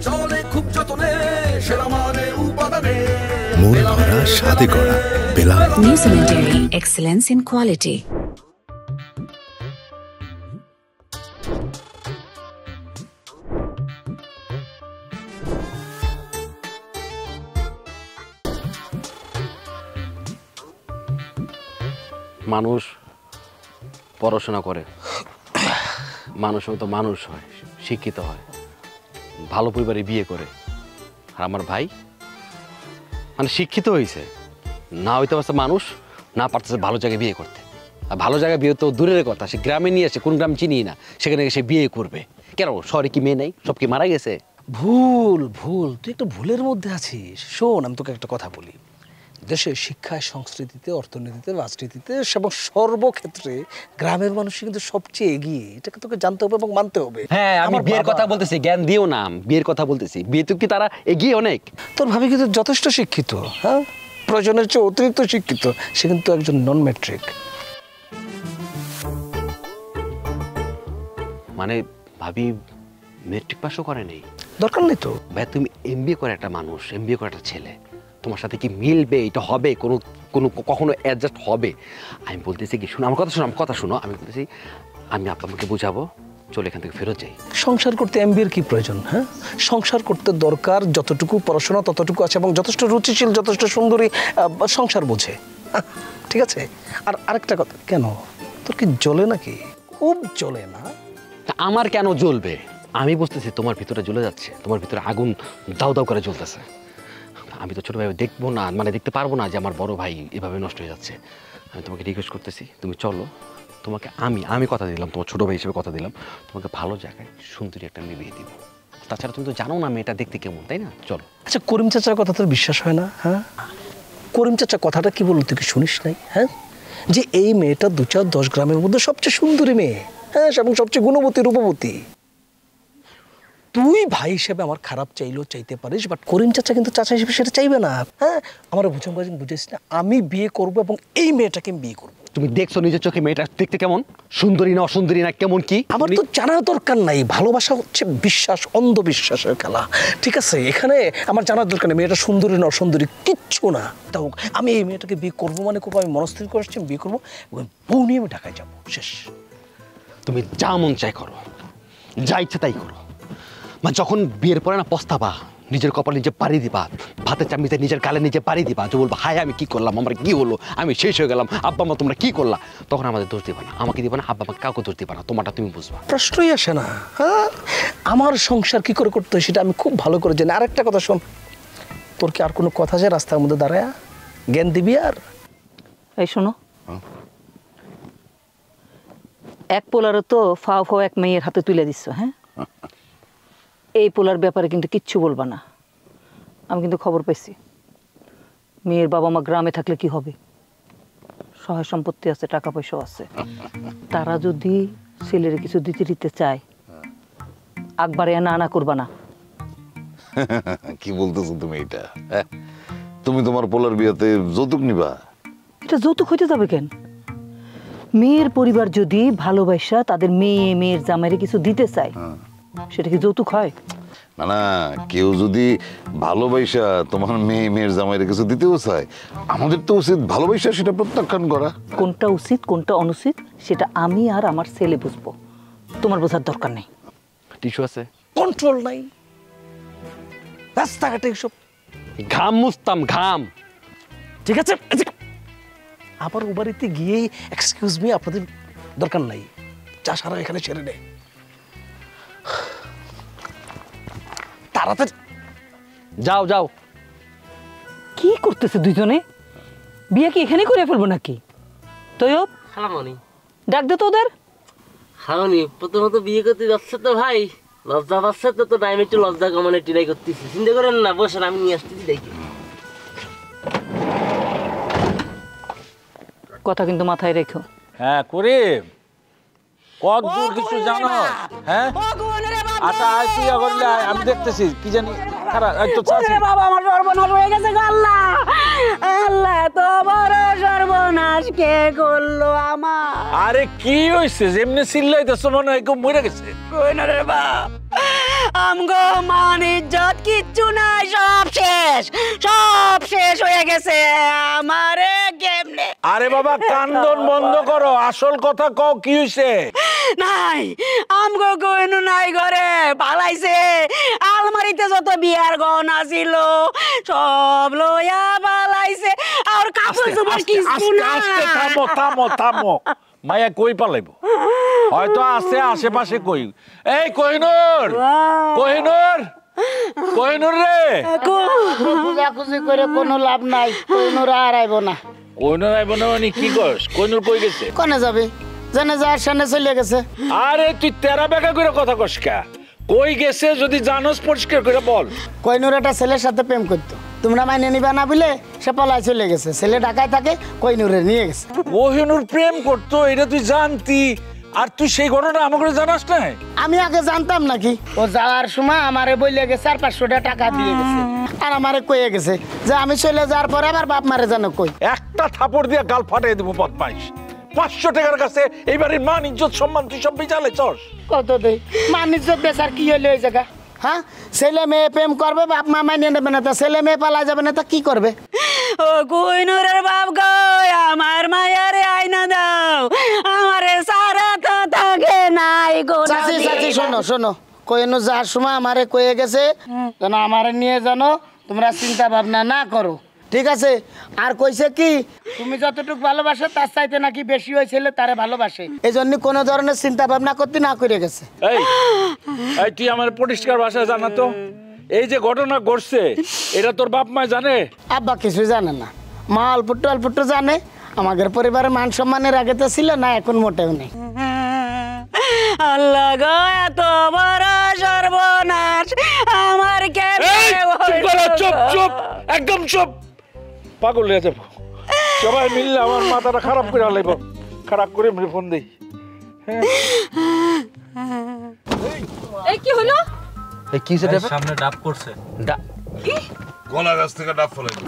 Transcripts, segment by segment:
চলে খুব যতনে সেরা মানে উপাদানে মূল ভরা স্বাদে করা বেলা। New Zealand dairy, excellence in quality. মানুষ পড়াশোনা করে, মানুষও তো মানুষ হয়, শিক্ষিত হয়, ভালো পরিবারে বিয়ে করে। আর আমার ভাই মানে শিক্ষিত হয়েছে, না হইতে পারছে মানুষ, না পারতেছে ভালো জায়গায় বিয়ে করতে। আর ভালো জায়গায় বিয়ে তো দূরের কথা, সে গ্রামে নিয়ে আসে, কোন গ্রাম চিনি না, সেখানে সে বিয়ে করবে। কেন শহরে কি মেয়ে নেই? সব কি মারা গেছে? ভুল ভুল, তুই একটু ভুলের মধ্যে আছিস। শোন, আমি তোকে একটা কথা বলি। দেশের শিক্ষায়, সংস্কৃতিতে, অর্থনীতিতে, রাজনীতিতে এবং সর্বক্ষেত্রে গ্রামের মানুষই কিন্তু সবচেয়ে এগিয়ে। এটাকে তোকে জানতে হবে এবং মানতে হবে। হ্যাঁ, আমি বিয়ের কথা বলতেছি, জ্ঞান দিও না, বিয়ের কথা বলতেছি। বিয়ে তো কি তারা এগিয়ে অনেক? তোর ভাবি কিন্তু যথেষ্ট শিক্ষিত, হ্যাঁ, প্রয়োজনের চেয়ে অতিরিক্ত শিক্ষিত। সে কিন্তু একজন নন ম্যাট্রিক। মানে ভাবি মেট্রিক পাসও করে নেই? দরকার নেই তো ভাই, তুমি এমবিএ করে একটা মানুষ, এমবিএ করে একটা ছেলে, তোমার সাথে কি মিলবে? এটা হবে? কখনো অ্যাডজাস্ট হবে? আমি বলতেছি কি, শুনো আমার কথা শোনো। আমি বলতেছি আমি আপা আমাকে বুঝাবো, চলে এখান থেকে ফেরত যাই। সংসার করতে এমবিএর কি প্রয়োজন? হ্যাঁ, সংসার করতে দরকার যতটুকু পড়াশোনা ততটুকু আছে এবং যথেষ্ট রুচিশীল, যথেষ্ট সুন্দরী সংসার বোঝে। ঠিক আছে? আর আরেকটা কথা, কেন তোর কি জ্বলে নাকি? খুব জ্বলে না? আমার কেন জ্বলবে? আমি বুঝতেছি তোমার ভিতরে জ্বলে যাচ্ছে, তোমার ভিতরে আগুন দাউ দাউ করে জ্বলতেছে। আমি তো ছোট ভাই দেখবো না, মানে দেখতে পারবো না যে আমার বড় ভাই এভাবে নষ্ট হয়ে যাচ্ছে। আমি তোমাকে রিকোয়েস্ট করতেছি, তুমি চলো। তোমাকে আমি কথা দিলাম, তোমার ছোট ভাই হিসেবে কথা দিলাম, তোমাকে ভালো জায়গায় সুন্দরী একটা মেয়ে বিয়ে দিব। তাছাড়া তুমি তো জানো না মেয়েটা দেখতে কেমন, তাই না? চলো। আচ্ছা, করিম চাচার কথা তোর বিশ্বাস হয় না? হ্যাঁ, করিম চাচা কথাটা কি বললো, তুই কি শুনিস নাই? হ্যাঁ, যে এই মেয়েটা 2-4-10 গ্রামের মধ্যে সবচেয়ে সুন্দরী মেয়ে, হ্যাঁ, এবং সবচেয়ে গুণবতী, রূপবতী। তুই ভাই হিসেবে আমার খারাপ চাইলেও চাইতে পারিস, বাট করিম চাচা কিন্তু চাচা হিসেবে সেটা চাইবে না। হ্যাঁ, আমার বুঝেছিস না? আমি বিয়ে করবো এবং এই মেয়েটাকে আমি বিয়ে করবো। তুমি দেখছো নিজের চোখে মেয়েটা দেখতে কেমন, সুন্দরী না অসুন্দরী না কেমন কি? আমার তো জানার দরকার নাই। ভালোবাসা হচ্ছে বিশ্বাস, অন্ধবিশ্বাসের খেলা। ঠিক আছে, এখানে আমার জানার দরকার নেই মেয়েটা সুন্দরী না অসুন্দরী, কিচ্ছু না। তা হোক, আমি এই মেয়েটাকে বিয়ে করবো মানে করবো। আমি মনস্থির করে আসছি, বিয়ে করবো এবং বউ নিয়ে আমি ঢাকায় যাবো। শেষ। তুমি যা মন চাই করো, যা ইচ্ছে তাই করো। মানে যখন বিয়ের পরে না পস্তাবা, নিজের কপাল নিজে পাড়ি দিবা, ভাতের চামড়িতে নিজের গালে নিজে পাড়ি দিবা, যে বলবা হায় আমি কি করলাম, আমার কি হলো, আমি শেষ হয়ে গেলাম, আব্বা মা তোমরা কি করলা, তখন আমাদের দোষ দিবা না, আমাকে দিবা না, আব্বা আমাকে কাউকে দোষ দিবা না, তোমারটা তুমি বুঝবা। প্রশ্নই আসে না। হ্যাঁ, আমার সংসার কি করে করতে হয় সেটা আমি খুব ভালো করে জানি। আরেকটা কথা শোন, তোর কি আর কোনো কথা আছে রাস্তার মধ্যে দাঁড়ায় জ্ঞান দিবি? আর এই শোনো, এক পোলারও তো ফাও ফাও এক মেয়ের হাতে তুলে দিচ্ছ। হ্যাঁ, এই পোলার ব্যাপারে কিন্তু কিচ্ছু বলবা না। আমি কিন্তু খবর পাইছি, মেয়ের বাবা মা গ্রামে থাকলে কি হবে, সহায় সম্পত্তি আছে, টাকা পয়সাও আছে। তারা যদি ছেলের কিছু দিতে চায়, আকবারে না না করবা না। কি বলতেছো তুমি এটা? তুমি তোমার পোলার বিয়েতে যৌতুক নিবা? এটা যৌতুক হইতে যাবে কেন? মেয়ের পরিবার যদি ভালোবাসা তাদের মেয়ের জামাইরে কিছু দিতে চায়, সেটা কি যৌতুক হয়? না না, কেউ যদি ভালোবাসা তোমার মেয়ের জামাইরে কিছু দিতেও চায়, আমাদের তো উচিত ভালোবাসা সেটা প্রত্যাখ্যান করা। কোনটা উচিত কোনটা অনুচিত সেটা আমি আর আমার ছেলে বুঝবো, তোমার বোঝার দরকার নেই। টিস্যু আছে? কন্ট্রোল নাই, রাস্তাঘাটে সব ঘাম মুছতাম, ঘাম। ঠিক আছে, আবার ও বাড়িতে গিয়ে এক্সকিউজ মি আপনাদের দরকার নাই, চা সারা এখানে ছেড়ে নেয় তাড়াতাড়ি যাও যাও। কি করতেছে দুইজনে? বিয়ে কি এখানে করে ফেলবো নাকি? তৈয়ব, খালামণি ডাক দে তো ওদের। খালামণি প্রথমত বিয়ে করতে যাচ্ছে তো ভাই, লজ্জা পাচ্ছে তো, তাই আমি একটু লজ্জা কমানোর ট্রাই করতেছি। চিন্তা করেন না, বসেন, আমি নিয়ে আসতেছি দেখি। কথা কিন্তু মাথায় রেখো। হ্যাঁ করিম, কত দূর কিছু জানো? হ্যাঁ আচ্ছা, আয় তুই করলে আমি দেখতেছি কি জানি খারাপ। বাবা আমার সর্বনাশ হয়ে গেছে। আল্লাহ আল্লাহ, তো বড় সর্বনাশ কে করলো আমার? আরে কি হয়েছে? যেমনি চিল্লাইতেছ মনে হয় কেউ মরে গেছে। কই না রে বাপ, আমগো মান ইজ্জত কিচ্ছু নাই, সব শেষ হয়ে গেছে আমারে কেমনে। আরে বাবা কান্দন বন্ধ করো, আসল কথা কও কি হইছে? নাই আমগো কইনু নাই ঘরে, পালাইছে। আলমারিতে যত বিয়ার গহনা ছিল সব লইয়া পালাইছে। আর কাপড় চোপড় কিছু না। থামো থামো থামো, মায়া কই পালাইবো? হয়তো আছে আশেপাশে কই। এই কোহিনূর, কোহিনূর, কোহিনূর রে। খুঁজাখুঁজি করে কোনো লাভ নাই, কোহিনূর আর আইব না। কোহিনূর আইব না মানে কি কস? কোহিনূর কই গেছে? কোনে যাবে? জানে যার সামনে চলে গেছে। আরে তুই তেরা বেকা করে কথা কস কা? কই গেছে যদি জানোস পরিষ্কার করে বল। কোহিনূর একটা ছেলের সাথে প্রেম করতো, তোমরা মাইনে নিবা না বলে সে পলায় চলে গেছে। ছেলে ঢাকায় থাকে, কোহিনূরে নিয়ে গেছে। কোহিনূর প্রেম করতো এটা তুই জানতি, আর তুই সেই ঘটনা আমাকে জানাস না? আমি আগে জানতাম নাকি? ও যাওয়ার সময় আমারে বইলে গেছে আর 500 টাকা দিয়ে গেছে, আর আমারে কয়ে গেছে যে আমি চলে যাওয়ার পরে আমার বাপ মারে জানো কই। একটা থাপড় দিয়ে গাল ফাটিয়ে দেবো বদমাইশ। 500 টাকার কাছে এইবারের মান ইজ্জত সম্মান তুই সব বিচালে চস। কত দেই মান ইজ্জত বেচার কি হইলো এই জায়গা? হ্যাঁ, ছেলে মেয়ে প্রেম করবে, বাপ মা মাইনে নেবে না, তা ছেলে মেয়ে পালা যাবে না, তা কি করবে? ও কোহিনূরের বাপ গো, আমার মায়ারে আয়না দাও, আমারে সারা তো থাকে নাই গো। চাচি চাচি শোনো শোনো, কোহিনূর যাওয়ার সময় আমারে কয়ে গেছে যেন আমারে নিয়ে জানো, তোমরা চিন্তা ভাবনা না করো, ঠিক আছে? আর কইছে কি তুমি যতটুকু ভালোবাসো তার চাইতে নাকি বেশি হয়েছিল তারে ভালোবাসে, এই জন্য কোনো ধরনের চিন্তা ভাবনা করতে না করে গেছে। এই এই তুই আমার পরিষ্কার ভাষায় জানা তো, এই যে ঘটনা ঘটছে এটা তোর বাপ মা জানে? আব্বা কিছু জানে না, মা অল্প জানে। আমাদের পরিবারের মান সম্মানের আগে তো ছিল না, এখন মোটেও নেই। আল্লাহ গো, এত বড় সর্বনাশ আমার চুপ চুপ, একদম চুপ, পাগল হয়ে যাবো। সবাই মিললে আমার মাথাটা খারাপ করে হালাইব, খারাপ করে মেরে ফোন দেই। এই কি হলো? এই কি সেটা? সামনে ডাব করছে। কলা গাছ থেকে ডাব ফলাইল।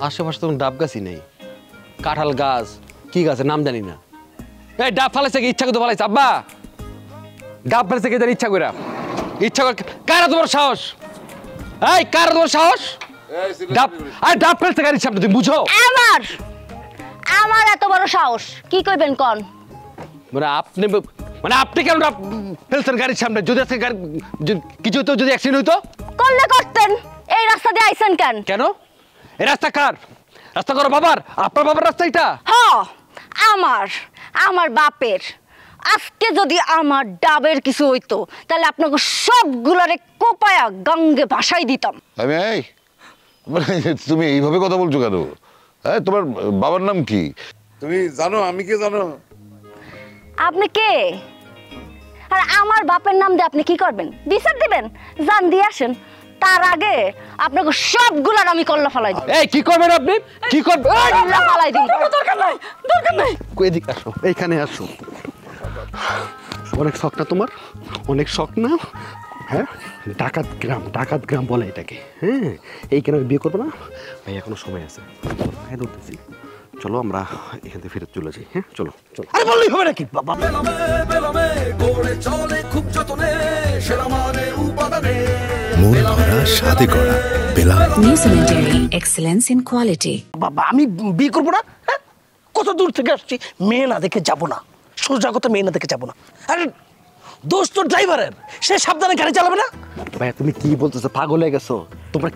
আশেপাশে তখন ডাব গাছই নেই, কাঁঠাল গাছ কি গাছের নাম জানি না। এই ডাব ফালাইছে কি ইচ্ছা করে ফালাইছে? আব্বা ডাব ফালাইছে কি ইচ্ছা করে? ইচ্ছা করে কারা তোমার সাহস? এই কারা তোমার সাহস? ডাব আর ডাব ফালাইছে কার ইচ্ছা? তুমি বুঝো? আমার এত বড় সাহস কি কইবেন কোন? মানে আপনি কেন ডাব ফেলছেন গাড়ির সামনে? যদি আজকে গাড়ি কিছু হতো, যদি অ্যাক্সিডেন্ট হইতো? করলে করতেন, এই রাস্তা দিয়ে আইছেন কেন? কেন? এই রাস্তা কার? রাস্তা করো বাবার? আপনার বাবার রাস্তা এটা? হ্যাঁ আমার বাপের। আজকে যদি আমার ডাবের কিছু হইতো তাহলে আপনাকে সবগুলারে কোপায়া গঙ্গে ভাসাই দিতাম। আমি এই তুমি এইভাবে কথা বলছো কেন? হ্যাঁ, তোমার বাবার নাম কি তুমি জানো? আমি কে জানো? আপনি কে? আর আমার বাপের নাম দিয়ে আপনি কি করবেন? বিচার দিবেন? জান দিয়ে আসেন, তার আগে আপনাকে সবগুলার আমি কল্লা ফালাই দিই। এই কি করবেন আপনি? কি করবেন? কল্লা ফালাই দিই। দরকার নাই। কই এদিকে আসো, এইখানে আসো। অনেক শখ না তোমার? অনেক শখ না? হ্যাঁ, ডাকাত গ্রাম বলে এটাকে। হ্যাঁ, এই কেন বিয়ে করবো না? ভাই এখনো সময় আছে, হ্যাঁ ধরতেছি। চলো আমরা এখান থেকে ফেরত চলে যাই। হ্যাঁ চলো চলো। আরে বললেই হবে নাকি বাবা? বেলামে গড়ে চলে খুব যতনে, সেরা মানে উপাদানে মন ভরা স্বাদে গড়া বেলা। New Zealand Dairy, excellence in quality. বাবা আমি বিয়ে করবো না? হ্যাঁ, কত দূর থেকে আসছি, মেয়ে না দেখে যাবো না, সোজা কথা মেয়ে না দেখে যাবো না। আরে দোষ তো ড্রাইভারের, সে সাবধানে গাড়ি চালাবে না। ভাইয়া তুমি কি বলতেছো? পাগল হয়ে গেছো তোমরা?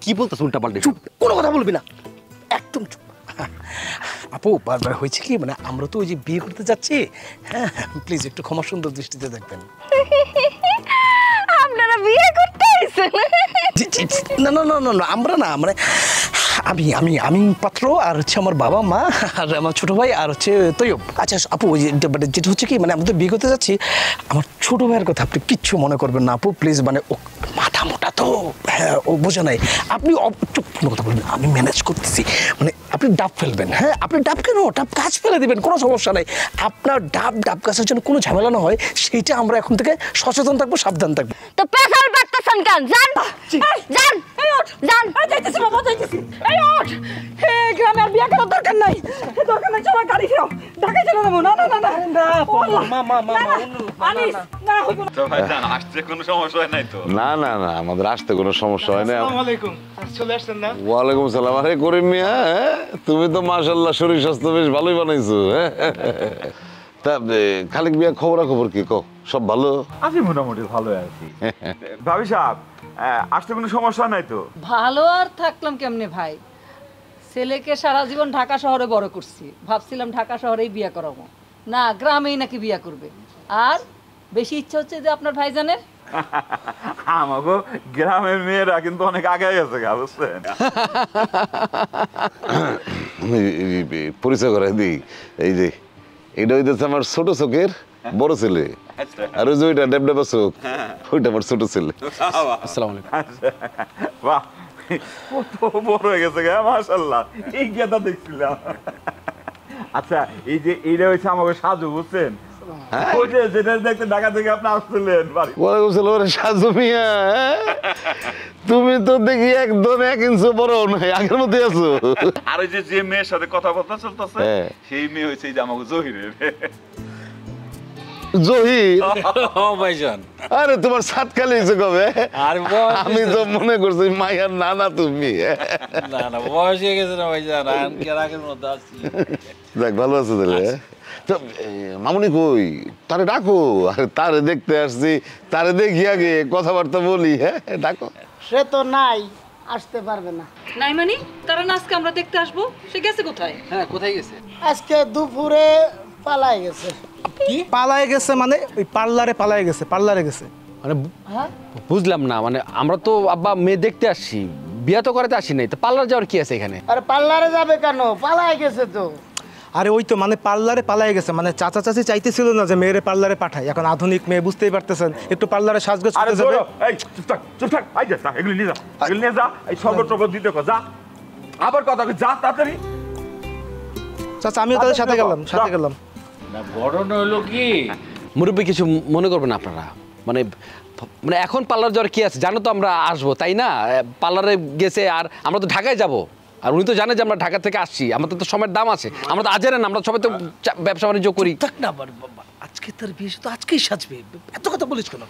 কি বলতেছো উল্টা পাল্টে? চুপ, কোনো কথা বলবি না, একদম চুপ। আপু বারবার হয়েছে কি, মানে আমরা তো ওই যে বিয়ে করতে যাচ্ছি, হ্যাঁ প্লিজ একটু ক্ষমা সুন্দর দৃষ্টিতে দেখবেন। আপনারা বিয়ে করতে আইছেন? না না না না না, আমরা না, মানে আমি পাত্র, আর হচ্ছে আমার বাবা মা, আর আমার ছোট ভাই, আর হচ্ছে তৈয়ব। আচ্ছা আপু, ওই যেটা হচ্ছে কি, মানে আমরা তো বিয়ে করতে যাচ্ছি, আমার ছোট ভাইয়ের কথা আপনি কিচ্ছু মনে করবেন না আপু প্লিজ। মানে ও মাথা মোটা তো, হ্যাঁ ও বোঝে নাই। আপনি চুপ, কোনো কথা বলবেন, আমি ম্যানেজ করতেছি। মানে আপনি ডাব ফেলবেন, হ্যাঁ আপনি ডাব কেন, ডাব গাছ ফেলে দেবেন, কোনো সমস্যা নেই। আপনার ডাব গাছের জন্য কোনো ঝামেলা না হয় সেইটা আমরা এখন থেকে সচেতন থাকবো, সাবধান থাকবো। তো পেছাল পারতেছেন কেন? যান যান। এই ওঠ যান যাইতেছি বাবা যাইতেছি এই ওঠ হে গ্রামে আর বিয়া করার দরকার নাই চলো গাড়ি ফেরাও ঢাকায় চলে যাবো না না না না আনিস না হইব না তো ভাইজান আসতে কোনো সমস্যা হয় নাই তো? না না না, আমাদের আসতে কোনো সমস্যা হয় না। আসসালামু আলাইকুম চলে আসছেন না? ওয়ালাইকুম সালাম। আরে করিম মিয়া, তুমি তো মাশাআল্লাহ শরীর স্বাস্থ্য বেশ ভালোই বানাইছো। তা খালিক মিয়া খবর কি কও? সব ভালো? আছি মোটামুটি ভালো আছি। ভাবি সাহেব আসতে কোনো সমস্যা নাই তো? ভালো আর থাকলাম কেমনে ভাই, ছেলেকে সারা জীবন ঢাকা শহরে বড় করছি, ভাবছিলাম ঢাকা শহরেই বিয়া করাবো, না গ্রামেই নাকি বিয়া করবে। আর বেশি ইচ্ছা হচ্ছে যে আপনার ভাইজানের। আমাগো গ্রামের মেয়েরা কিন্তু অনেক আগে গেছে গা, বুঝছেন? পরিচয় করাই দিই, এই যে এটা হইতেছে আমার ছোট চোখের বড় ছেলে, আর ওই যে ওইটা ডেবডেবা চোখ, ওইটা আমার ছোট ছেলে। আসসালামু আলাইকুম। বাহ, কত বড় হয়ে গেছে গা, মাশাআল্লাহ। এই গেদা দেখছিলাম। আচ্ছা, এই যে এইটা হচ্ছে আমাকে সাজু, বুঝছেন? ওই যে যেটা দেখতে ঢাকা থেকে আপনি আসছিলেন বাড়ি। ওয়ালাইকুম সালাম। আরে সাজু মিয়া, তুমি তো দেখি একদম 1 ইঞ্চি বড় নয়, আগের মধ্যে আছো। আর ওই যে মেয়ের সাথে কথাবার্তা চলতেছে, সেই মেয়ে হচ্ছে এই যে আমাকে জহিরের। জহির? ভাইজান আরে তোমার সাত খালি হয়েছে কবে? আমি তো মনে করছি মাইয়ার নানা তুমি। না না, বয়স হয়ে গেছে না ভাইজান, আগের মধ্যে আছি। দেখ ভালো আছে তাহলে। তো মামুনি কই? তারে ডাকো। আরে তারে দেখতে আসছি, তারে দেখি আগে কথাবার্তা বলি। হ্যাঁ ডাকো। সে তো নাই, আসতে পারবে না। নাই মানে তারা আজকে আমরা দেখতে আসবো, সে গেছে কোথায়? হ্যাঁ কোথায় গেছে? আজকে দুপুরে পালাই গেছে। কি পালায় গেছে মানে? ওই পার্লারে পালায় গেছে, পার্লারে গেছে মানে বুঝলাম না, মানে আমরা তো আব্বা মেয়ে দেখতে আসছি, বিয়া তো করাতে আসি নাই, তো পার্লার যাওয়ার কি আছে এখানে? আরে পার্লারে যাবে কেন? পালাই গেছে তো। আরে ওই তো মানে পার্লারে পালায় গেছে, মানে চাচা চাচি চাইতেছিল না যে মেয়েরে পার্লারে পাঠায়, এখন আধুনিক মেয়ে বুঝতেই পারতেছেন, একটু পার্লারে সাজগোজ করতে যাবে। এই চুপ থাক, আই যা, এগুলি নিয়ে যা, এগুলি নিয়ে যা, এই শরবত টরবত দিতে কো, যা। আবার কথা কই, যা তাড়াতাড়ি। চাচা আমিও তাদের সাথে গেলাম, না ঘটনা হলো কি, মুরব্বী কিছু মনে করবেন আপনারা, মানে মানে এখন পার্লার যাওয়ার কি আছে? জানো তো আমরা আসবো, তাই না? পার্লারে গেছে, আর আমরা তো ঢাকায় যাব, আর উনি তো জানে যে আমরা ঢাকা থেকে আসছি, আমাদের তো সময়ের দাম আছে, আমরা তো আজের না, আমরা সবাই তো ব্যবসা বাণিজ্য করি। থাক না, আজকে তার বিয়ে, তো আজকেই সাজবে, এত কথা বলিস কেন?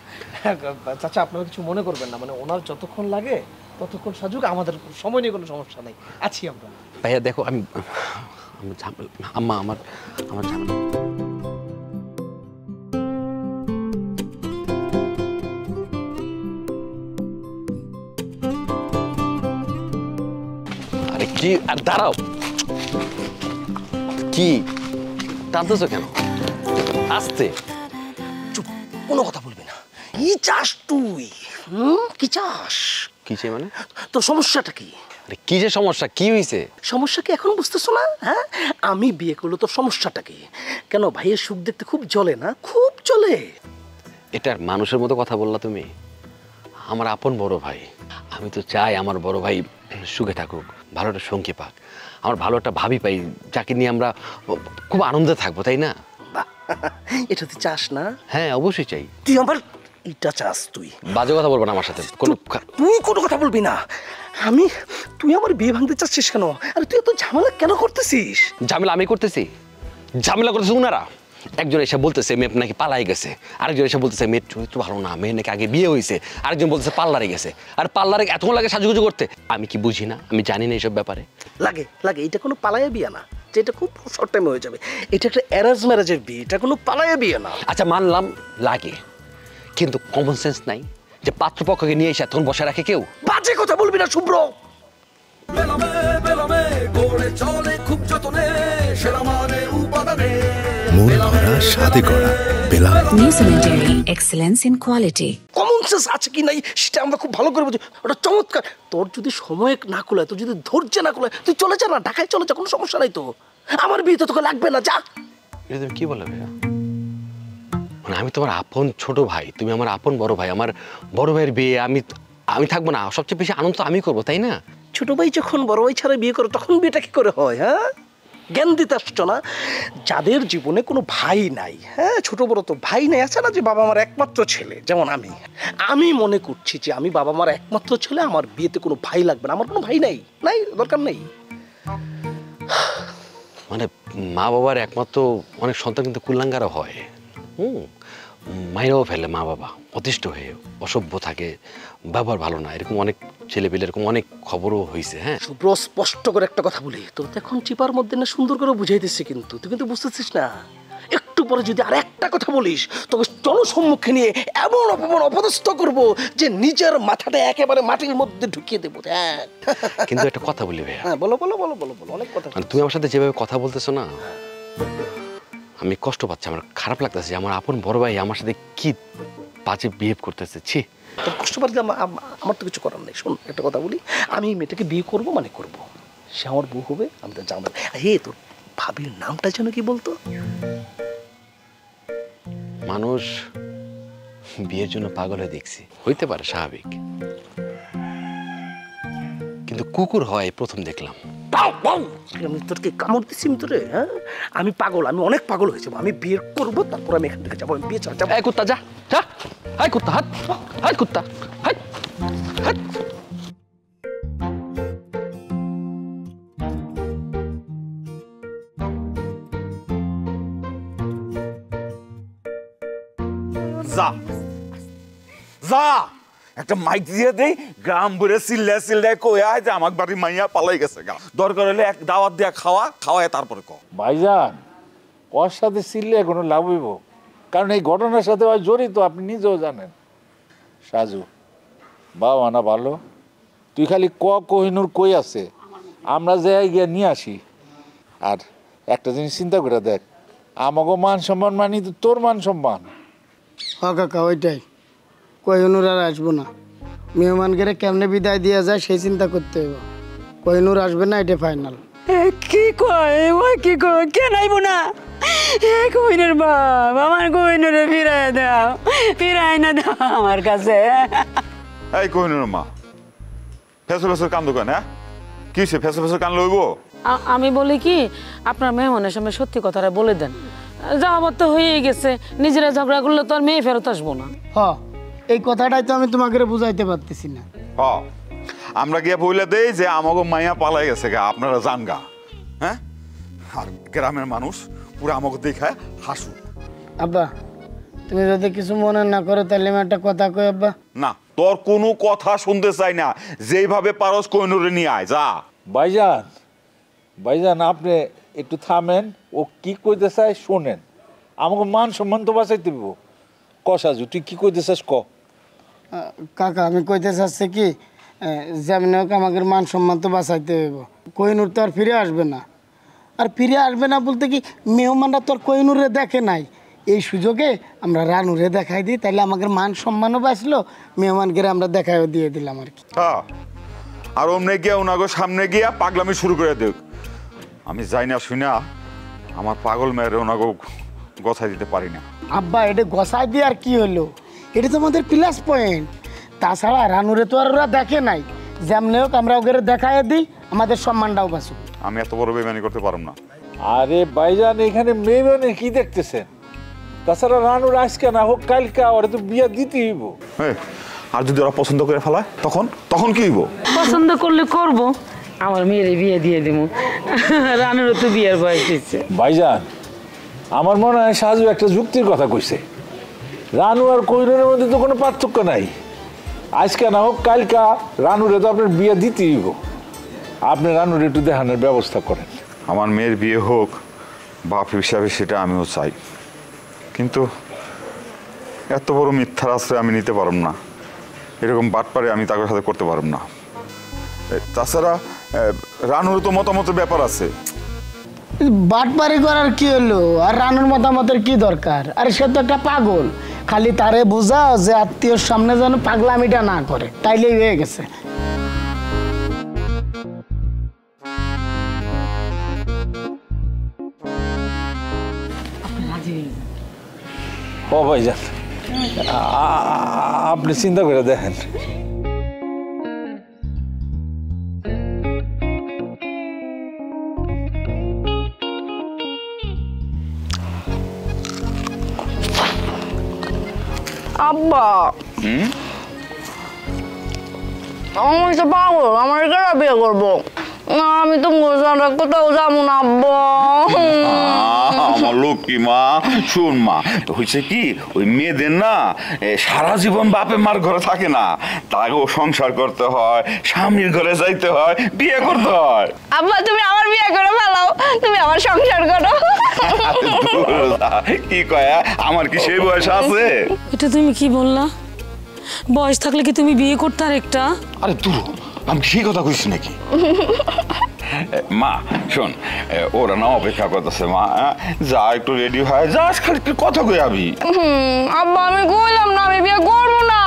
চাচা আপনারা কিছু মনে করবেন না, মানে ওনার যতক্ষণ লাগে ততক্ষণ সাজুক, আমাদের সময় নিয়ে কোনো সমস্যা নেই, আছি আমরা। ভাইয়া দেখো, আমি আম্মা আমার ঝামেলা। আরে কি, আর দাঁড়াও, কি টানতেছো কেন? আস্তে, চুপ, কোনো কথা বলবি না। কি চাস তুই? কি চাস? কি চাই মানে? তোর সমস্যাটা কি? আরে কি যে সমস্যা, কি হয়েছে? সমস্যা কি এখন বুঝতেছো না? হ্যাঁ, আমি বিয়ে করলো, তোর সমস্যাটা কি? কেন ভাইয়ের সুখ দেখতে খুব জ্বলে না? খুব জ্বলে। এটার মানুষের মতো কথা বললা তুমি। আমার আপন বড় ভাই, আমি তো চাই আমার বড় ভাই সুখে থাকুক, ভালো একটা সঙ্গী পাক, আমার ভালো একটা ভাবি পাই, যাকে নিয়ে আমরা খুব আনন্দে থাকবো, তাই না? এটা তুই চাস না? হ্যাঁ অবশ্যই চাই। তুই আমার এটা চাস? তুই বাজে কথা বলবো না আমার সাথে, তুই কোনো কথা বলবি না। তুই আমার বিয়ে ভাঙতে চাচ্ছিস কেন? আরে তুই এত ঝামেলা কেন করতেছিস? ঝামেলা আমি করতেছি? ঝামেলা করতেছি উনারা। একজন এসে বলতেছে মেয়ে নাকি পালাই গেছে, আরেকজন এসে বলতেছে মেয়ের চরিত্র ভালো না, মেয়ে নাকি আগে বিয়ে হয়েছে, আরেকজন বলতেছে পার্লারে গেছে। আর পার্লারে এতক্ষণ লাগে সাজুগুজু করতে? আমি কি বুঝি না? আমি জানি না এইসব ব্যাপারে। লাগে এটা কোনো পালাইয়া বিয়ে না, যেটা খুব শর্ট টাইমে হয়ে যাবে। এটা একটা অ্যারেঞ্জ ম্যারেজের বিয়ে, এটা কোনো পালাইয়া বিয়ে না। আচ্ছা মানলাম লাগে, কিন্তু কমন সেন্স নাই যে পাত্রপক্ষকে নিয়ে এসে তখন বসে রাখে কেউ? বাজে কথা বলবি না শুভ্র। মূল ভরা স্বাদে গড়া Belal. New Zealand Dairy, excellence in quality. Common sense আছে কি নাই সেটা আমরা খুব ভালো করে বুঝি। ওটা চমৎকার। তোর যদি সময় না কুলায়, তোর যদি ধৈর্য না কুলায়, তুই চলে যা না, ঢাকায় চলে যা, কোনো সমস্যা নাই তো। আমার বিয়ে তো তোকে লাগবে না, যা। এটা তুমি কি বলে ভাইয়া? মানে আমি তোমার আপন ছোট ভাই, তুমি আমার আপন বড় ভাই, আমার বড় ভাইয়ের বিয়ে আমি থাকবো না? সবচেয়ে বেশি আনন্দ আমি করবো, তাই না? ছোট ভাই যখন বড় ভাই ছাড়া বিয়ে করে, তখন বিয়েটা কি করে হয়? হ্যাঁ, জ্ঞান দিতে আসছো না। যাদের জীবনে কোনো ভাই নাই, হ্যাঁ ছোট বড় তো ভাই নাই, আছে না যে বাবা মার একমাত্র ছেলে, যেমন আমি মনে করছি যে আমি বাবা মার একমাত্র ছেলে, আমার বিয়েতে কোনো ভাই লাগবে না। আমার কোনো ভাই নাই, দরকার নেই। মানে মা বাবার একমাত্র অনেক সন্তান কিন্তু কুলাঙ্গারা হয়, মাইরাও ফেলে মা বাবা, অতিষ্ঠ হয়ে অসভ্য থাকে, ব্যবহার ভালো না, এরকম অনেক ছেলেপেলে এরকম অনেক খবরও হয়েছে। হ্যাঁ শুভ্র, স্পষ্ট করে একটা কথা বলি, তোর তো এখন চিপার মধ্যে না সুন্দর করে বুঝাইতেছি, কিন্তু তুই কিন্তু বুঝতেছিস না। একটু পরে যদি আর একটা কথা বলিস তোকে জনসম্মুখে নিয়ে এমন অপমান অপদস্থ করবো যে নিজের মাথাটা একেবারে মাটির মধ্যে ঢুকিয়ে দেবো। হ্যাঁ কিন্তু একটা কথা বলি ভাইয়া। হ্যাঁ বলো বলো বলো বলো বলো, অনেক কথা। তুমি আমার সাথে যেভাবে কথা বলতেছো না, আমি কষ্ট পাচ্ছি, আমার খারাপ লাগতেছে। আমার আপন বড় ভাই আমার সাথে কি বাজে বিহেভ করতেছে। ছি, তোর কষ্ট পাচ্ছি, আমার তো কিছু করার নেই। শোন একটা কথা বলি, আমি মেয়েটাকে বিয়ে করবো মানে করবো, সে আমার বউ হবে, আমি তো জানবো। হে তোর ভাবির নামটা যেন কি বলতো? মানুষ বিয়ের জন্য পাগল হয়ে দেখছি, হইতে পারে স্বাভাবিক, কিন্তু কুকুর হয় প্রথম দেখলাম। আমি তোরকে কামড় দিচ্ছি তোরে? হ্যাঁ আমি পাগল, আমি অনেক পাগল হয়ে যাবো। আমি বিয়ে করবো, তারপর আমি এখান থেকে যাবো। আমি বিয়ে চাই। এই কুত্তা যা যা, হাই কুত্তা, হাত হাই কুত্তা, হাই হাই। যা যা, একটা মাইক দিয়ে দেই, গ্রাম ভরে চিল্লা চিল্লায় কয়া যে আমার বাড়ির মাইয়া পালাই গেছে গা। দরকার হলে এক দাওয়াত দিয়া খাওয়ায় তারপরে ক। ভাইজান, ওর সাথে চিল্লে কোনো লাভ হইব? কারণ এই ঘটনার সাথে জড়িত, আপনি নিজেও জানেন। সাজু বাবা না ভালো, তুই খালি কোহিনুর কই আছে, আমরা যাই গিয়ে নিয়ে আসি। আর একটা জিনিস চিন্তা করে দেখ, আমাকে মান সম্মান মানি তো তোর মান সম্মান। হ্যাঁ কাকা, ওইটাই। কোহিনুর আর আসবো না, মেহমানকে কেমনে বিদায় দেওয়া যায় সেই চিন্তা করতে হবে। কোহিনুর আসবে না, এটা ফাইনাল। কি কয় ওই, কি কয়, কেন আইব না? কোহিনুর বাপ, আমার কোহিনুরে ফিরাই দাও, ফিরাই না দাও আমার কাছে। এই কোহিনুর মা, ফেসর ফেসর কান দোকান, হ্যাঁ কি সে ফেসর ফেসর কান লইব? আমি বলি কি, আপনার মেহমানের সামনে সত্যি কথাটা বলে দেন। যাওয়ার তো হয়ে গেছে, নিজেরা ঝগড়া করলে তো আর মেয়ে ফেরত আসবো না। হ্যাঁ, এই কথাটাই তো আমি তোমাকে বুঝাইতে পারতেছি না। হ্যাঁ, আমরা গিয়ে বইলে দেই যে আমাকে মাইয়া পালাই গেছে গা, আপনারা যান গা। হ্যাঁ, আর গ্রামের মানুষ পুরো আমাকে দেখায় হাসু। আব্বা, তুমি যদি কিছু মনে না করো তাহলে আমি একটা কথা কই। আব্বা না, তোর কোনো কথা শুনতে চাই না, যেইভাবে পারস কোহিনুরে নিয়ে আয় যা। ভাইজান, ভাইজান আপনি একটু থামেন, ও কি কইতে চায় শোনেন। আমাকে মান সম্মান তো বাঁচাইতে দিব। ক সাজু, তুই কি কইতে চাস ক। কাকা, আমি কইতে চাচ্ছি কি, যেমন হোক আমাকে মান সম্মান তো বাঁচাইতে হইব। কোহিনুর তো আর ফিরে আসবে না। আর ফিরে আসবে না বলতে কি, মেহমানরা তো আর কোহিনুরে দেখে নাই, এই সুযোগে আমরা রানুরে দেখাই দিই, তাহলে আমাদের মান সম্মানও বাঁচলো, মেহমানকে আমরা দেখাইও দিয়ে দিলাম আর কি। হ্যাঁ, আর অমনে গিয়া ওনাগো সামনে গিয়া পাগলামি শুরু করে দেখ। আমি যাই না শুনা আমার পাগল মেয়ের ওনাগো গছাই দিতে পারি না। আব্বা, এটা গছাই দিয়ে আর কি হলো, এটা তো আমাদের প্লাস পয়েন্ট। তাছাড়া রানুরে তো আর ওরা দেখে নাই, যেমন হোক আমরা ওকে দেখাই দিই, আমাদের সম্মানটাও বাঁচুক। আমি এত বড় বেমানি করতে পারব না। আরে ভাইজান, এখানে মেয়ে কি দেখতেছেন? তাছাড়া রানুর আজকে না হোক কালকা, ওরা তো বিয়া দিতেই হইব। আর যদি ওরা পছন্দ করে ফেলায় তখন তখন কি হইব? পছন্দ করলে করব, আমার মেয়ের বিয়ে দিয়ে দিব। রানুর তো বিয়ের বয়স দিচ্ছে। ভাইজান, আমার মনে হয় সাজু একটা যুক্তির কথা কইছে। রানু আর কোহিনুরের মধ্যে তো কোনো পার্থক্য নাই। আজকে না হোক কালকা রানুরে তো আপনার বিয়ে দিতেই হইব। আপনি রানুর একটু দেখানোর ব্যবস্থা করেন। আমার মেয়ের বিয়ে হোক, বাপ হিসাবে সেটা আমিও চাই, কিন্তু এত বড় মিথ্যার আশ্রয় আমি নিতে পারব না। এরকম বাটপারে আমি তাদের সাথে করতে পারব না। তাছাড়া রানুর তো মতামতের ব্যাপার আছে। বাটপারি করার কি হলো, আর রানুর মতামতের কি দরকার? আরে সে তো একটা পাগল, খালি তারে বোঝাও যে আত্মীয়র সামনে যেন পাগলামিটা না করে, তাইলেই হয়ে গেছে। ও ভাইজান, আপনি চিন্তা করে দেখেন। আব্বা আমার তো পাগল, আমার কেন বিয়ে করবো? না আমি তো মোজারা কোথাও যাবো না আব্বা। আমার লক্ষ্মী মা, শোন মা, হয়েছে কি ওই মেয়েদের না সারা জীবন বাপে মার ঘরে থাকে না, তাকেও সংসার করতে হয়, স্বামীর ঘরে যাইতে হয়, বিয়ে করতে হয়। আব্বা তুমি আমার বিয়ে করে ফেলাও, তুমি আমার সংসার করো। কি কয়া, আমার কি সেই বয়স আছে? এটা তুমি কি বললা? বয়স থাকলে কি তুমি বিয়ে করতে আর একটা? আরে দূর, আমি সেই কথা কইছি নাকি? মা শোন, ওরা না অপেক্ষা করতেছে মা, যা একটু রেডি হয়, যা খালি একটু কথা কই আবি। আব্বা আমি কইলাম না আমি বিয়ে করবো না।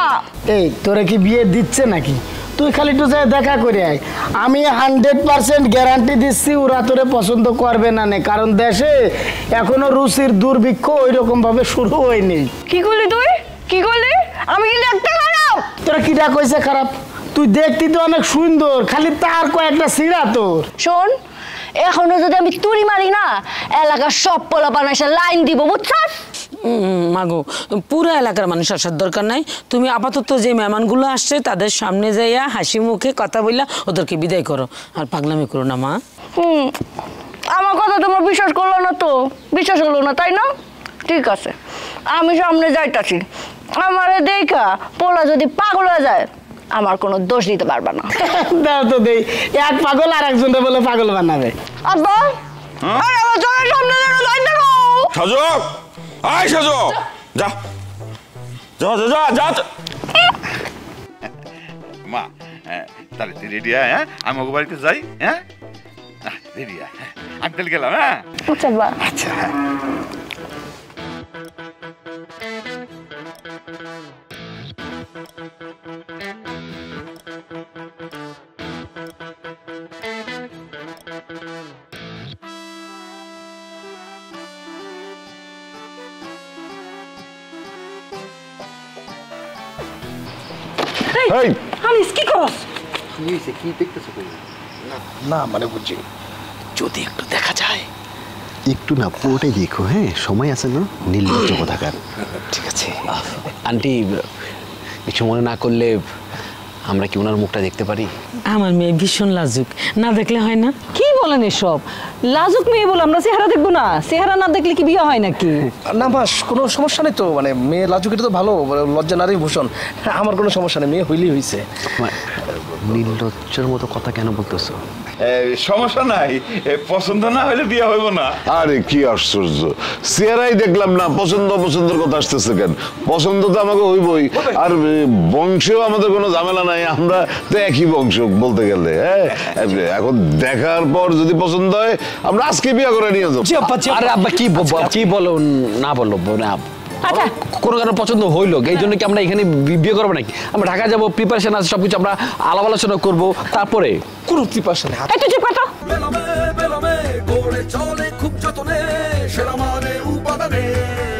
এই তোরে কি বিয়ে দিচ্ছে নাকি? তুই খালি একটু যাই দেখা করে আয়। আমি 100% গ্যারান্টি দিচ্ছি ওরা তোরে পছন্দ করবে না, কারণ দেশে এখনো রুচির দুর্ভিক্ষ ওই রকম ভাবে শুরু হয়নি। কি করলি তুই? কি করলি? আমি কি দেখতে খারাপ? তোরা কিটা কইছে খারাপ? তুই দেখতে তো অনেক সুন্দর, খালি তার কয়েকটা সিরা তোর। শোন, এখনো যদি আমি তুড়ি মারি না, এলাকার সব পোলাপান এসে লাইন দিব, বুঝছস? মাগো, পুরো এলাকার মানুষ আসার দরকার নাই। তুমি আপাতত যে মেহমানগুলো আসছে তাদের সামনে যাইয়া হাসি মুখে কথা বললা ওদেরকে বিদায় করো, আর পাগলামি করো না মা। আমার কথা তোমার বিশ্বাস করলো না তো? বিশ্বাস হলো না তাই না? ঠিক আছে, আমি সামনে যাইতাছি। আমারে দেখা পোলা যদি পাগল হয়ে যায় আমার কোনো দোষ দিতে পারবা না। দাও তো দেই, এক পাগল আর একজনটা বলে পাগল বানাবে। আব্বা আরে আমার চোখের সামনে যেন যাই দেখো। সাজক, আয় সাজক, যা যা যা যা যা। মা তাহলে তুই রেডি আয়, হ্যাঁ আমি ওকে বাড়িতে যাই, হ্যাঁ রেডি আয়, আমি তাহলে গেলাম। হ্যাঁ আচ্ছা বা আচ্ছা। এই আনিস কি করস? কি হয়েছে, কি দেখতেছো তুমি? না মানে বুঝছি, যদি একটু দেখা যায়। একটু না, পুরোটাই দেখো। হ্যাঁ সময় আছে না, নির্লজ্জ কোথাকার। ঠিক আছে আন্টি, কিছু মনে না করলে আমরা কি ওনার মুখটা দেখতে পারি? আমার মেয়ে ভীষণ লাজুক, না দেখলে হয় না। কি বলেন এসব? লাজুক মেয়ে বলে আমরা চেহারা দেখবো না? চেহারা না দেখলে কি বিয়ে হয় নাকি? না মাস, কোনো সমস্যা নেই তো। মানে মেয়ে লাজুক, এটা তো ভালো, লজ্জা নারী ভূষণ। আমার কোনো সমস্যা নেই, মেয়ে হইলেই হয়েছে। নির্লজ্জের মতো কথা কেন বলতেছো? সমস্যা নাই, পছন্দ না হলে বিয়ে হইব না। আরে কি আশ্চর্য, চেহারাই দেখলাম না, পছন্দ অপছন্দের কথা আসতেছে কেন? পছন্দ তো আমাকে হইবই, আর বংশেও আমাদের কোনো ঝামেলা নাই, আমরা তো একই বংশ বলতে গেলে। হ্যাঁ এখন দেখার পর যদি পছন্দ হয় আমরা আজকে বিয়ে করে নিয়ে যাবো। আরে আব্বা কি বলো না বলো না, আচ্ছা কোনো কারো পছন্দ হইলো, এই জন্য কি আমরা এখানে বিয়ে করবো নাকি? আমরা ঢাকা যাবো, প্রিপারেশন আছে, সবকিছু আমরা আলাপ আলোচনা করবো, তারপরে কোনো প্রিপারেশন নেই। একটু চুপ করো। বেলামে বেলামে গড়ে চলে খুব যতনে, সেরা মানে উপাদানে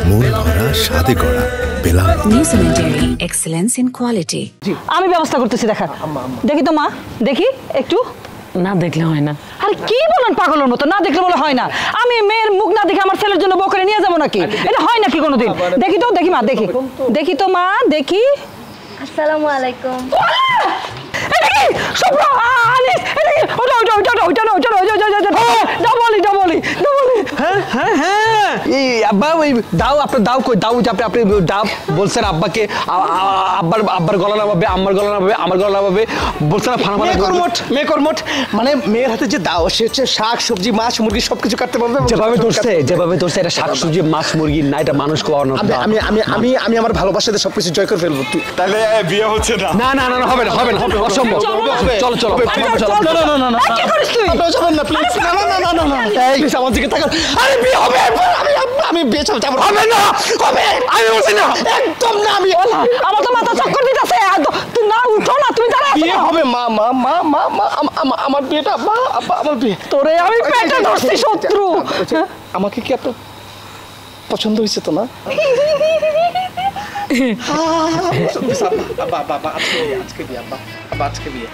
মন ভরা স্বাদে করা পেলাম। New Zealand Dairy, excellence in quality. আমি ব্যবস্থা করতেছি, দেখা দেখি তো মা, দেখি একটু। না দেখলে হয় না। আরে কি বলেন পাগলের মতো? না দেখলে বলে হয় না? আমি মেয়ের মুখ না দেখে আমার ছেলের জন্য বউ করে নিয়ে যাবো নাকি? এটা হয় নাকি কোনোদিন? দেখি তো, দেখি মা, দেখি দেখি তো মা, দেখি। আসসালামু আলাইকুম। এটা কি শুভ্র? আনিস এটা কি? ওটা ওটা ওটা ওটা ওটা ওটা ডাবলি ডাবলি ডাবলি। হ্যাঁ হ্যাঁ হ্যাঁ, এই আব্বা ওই দাও, আপনার দাও কই দাও, আপনি ডাব বলছেন আব্বাকে, আব্বার গলা নামাবে, আম্মার গলা নামাবে, আমার গলা নামাবে বলছেন না। ফানা মেয়ে কর্মট, মানে মেয়ের হাতে যে দাও, সে হচ্ছে শাক সবজি মাছ মুরগি সবকিছু কাটতে পারবে। যেভাবে ধরছে এটা শাক সবজি মাছ মুরগি না, এটা মানুষ খাওয়ানো। আমি আমি আমি আমি আমার ভালোবাসাতে সবকিছু জয় করে ফেলবো। তাহলে বিয়ে হচ্ছে না? না না না, হবে না হবে না, অসম্ভব। চলো চলো আমার দিকে তাকান। আরে বিয়ে হবে, আমি বিয়ে যাবো। হবে না, হবে, আমি বলছি না, একদম না। আমি আমার তো মাথা চক্কর দিতেছে, তুই না উঠো না, তুমি দাঁড়া। বিয়ে হবে মা মা মা মা মা, আমার বিয়েটা মা, আমার বিয়ে। তোরে আমি পেটে ধরছি শত্রু। আমাকে কি আপনার পছন্দ হয়েছে তো না? আজকে বিয়ে, আজকে বিয়ে।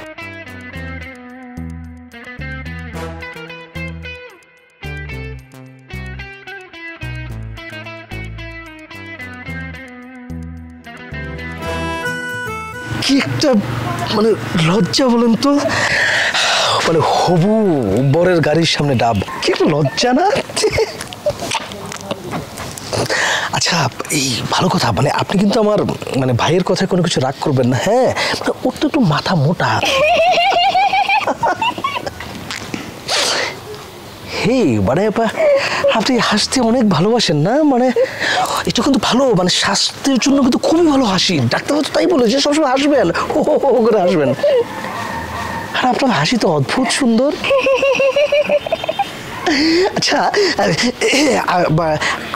কি একটা মানে লজ্জা বলেন তো, মানে হবু বরের গাড়ির সামনে ডাব, কি একটা লজ্জা না? আচ্ছা এই ভালো কথা, মানে আপনি কিন্তু আমার মানে ভাইয়ের কথায় কোনো কিছু রাগ করবেন না, হ্যাঁ? ওর তো একটু মাথা মোটা। হে মানে আপনি হাসতে অনেক ভালোবাসেন না? মানে এটা কিন্তু ভালো, মানে স্বাস্থ্যের জন্য কিন্তু খুবই ভালো হাসি। ডাক্তারবাবু তাই বলে যে সবসময় হাসবেন, ও করে হাসবেন। আর আপনার হাসি তো অদ্ভুত সুন্দর। আচ্ছা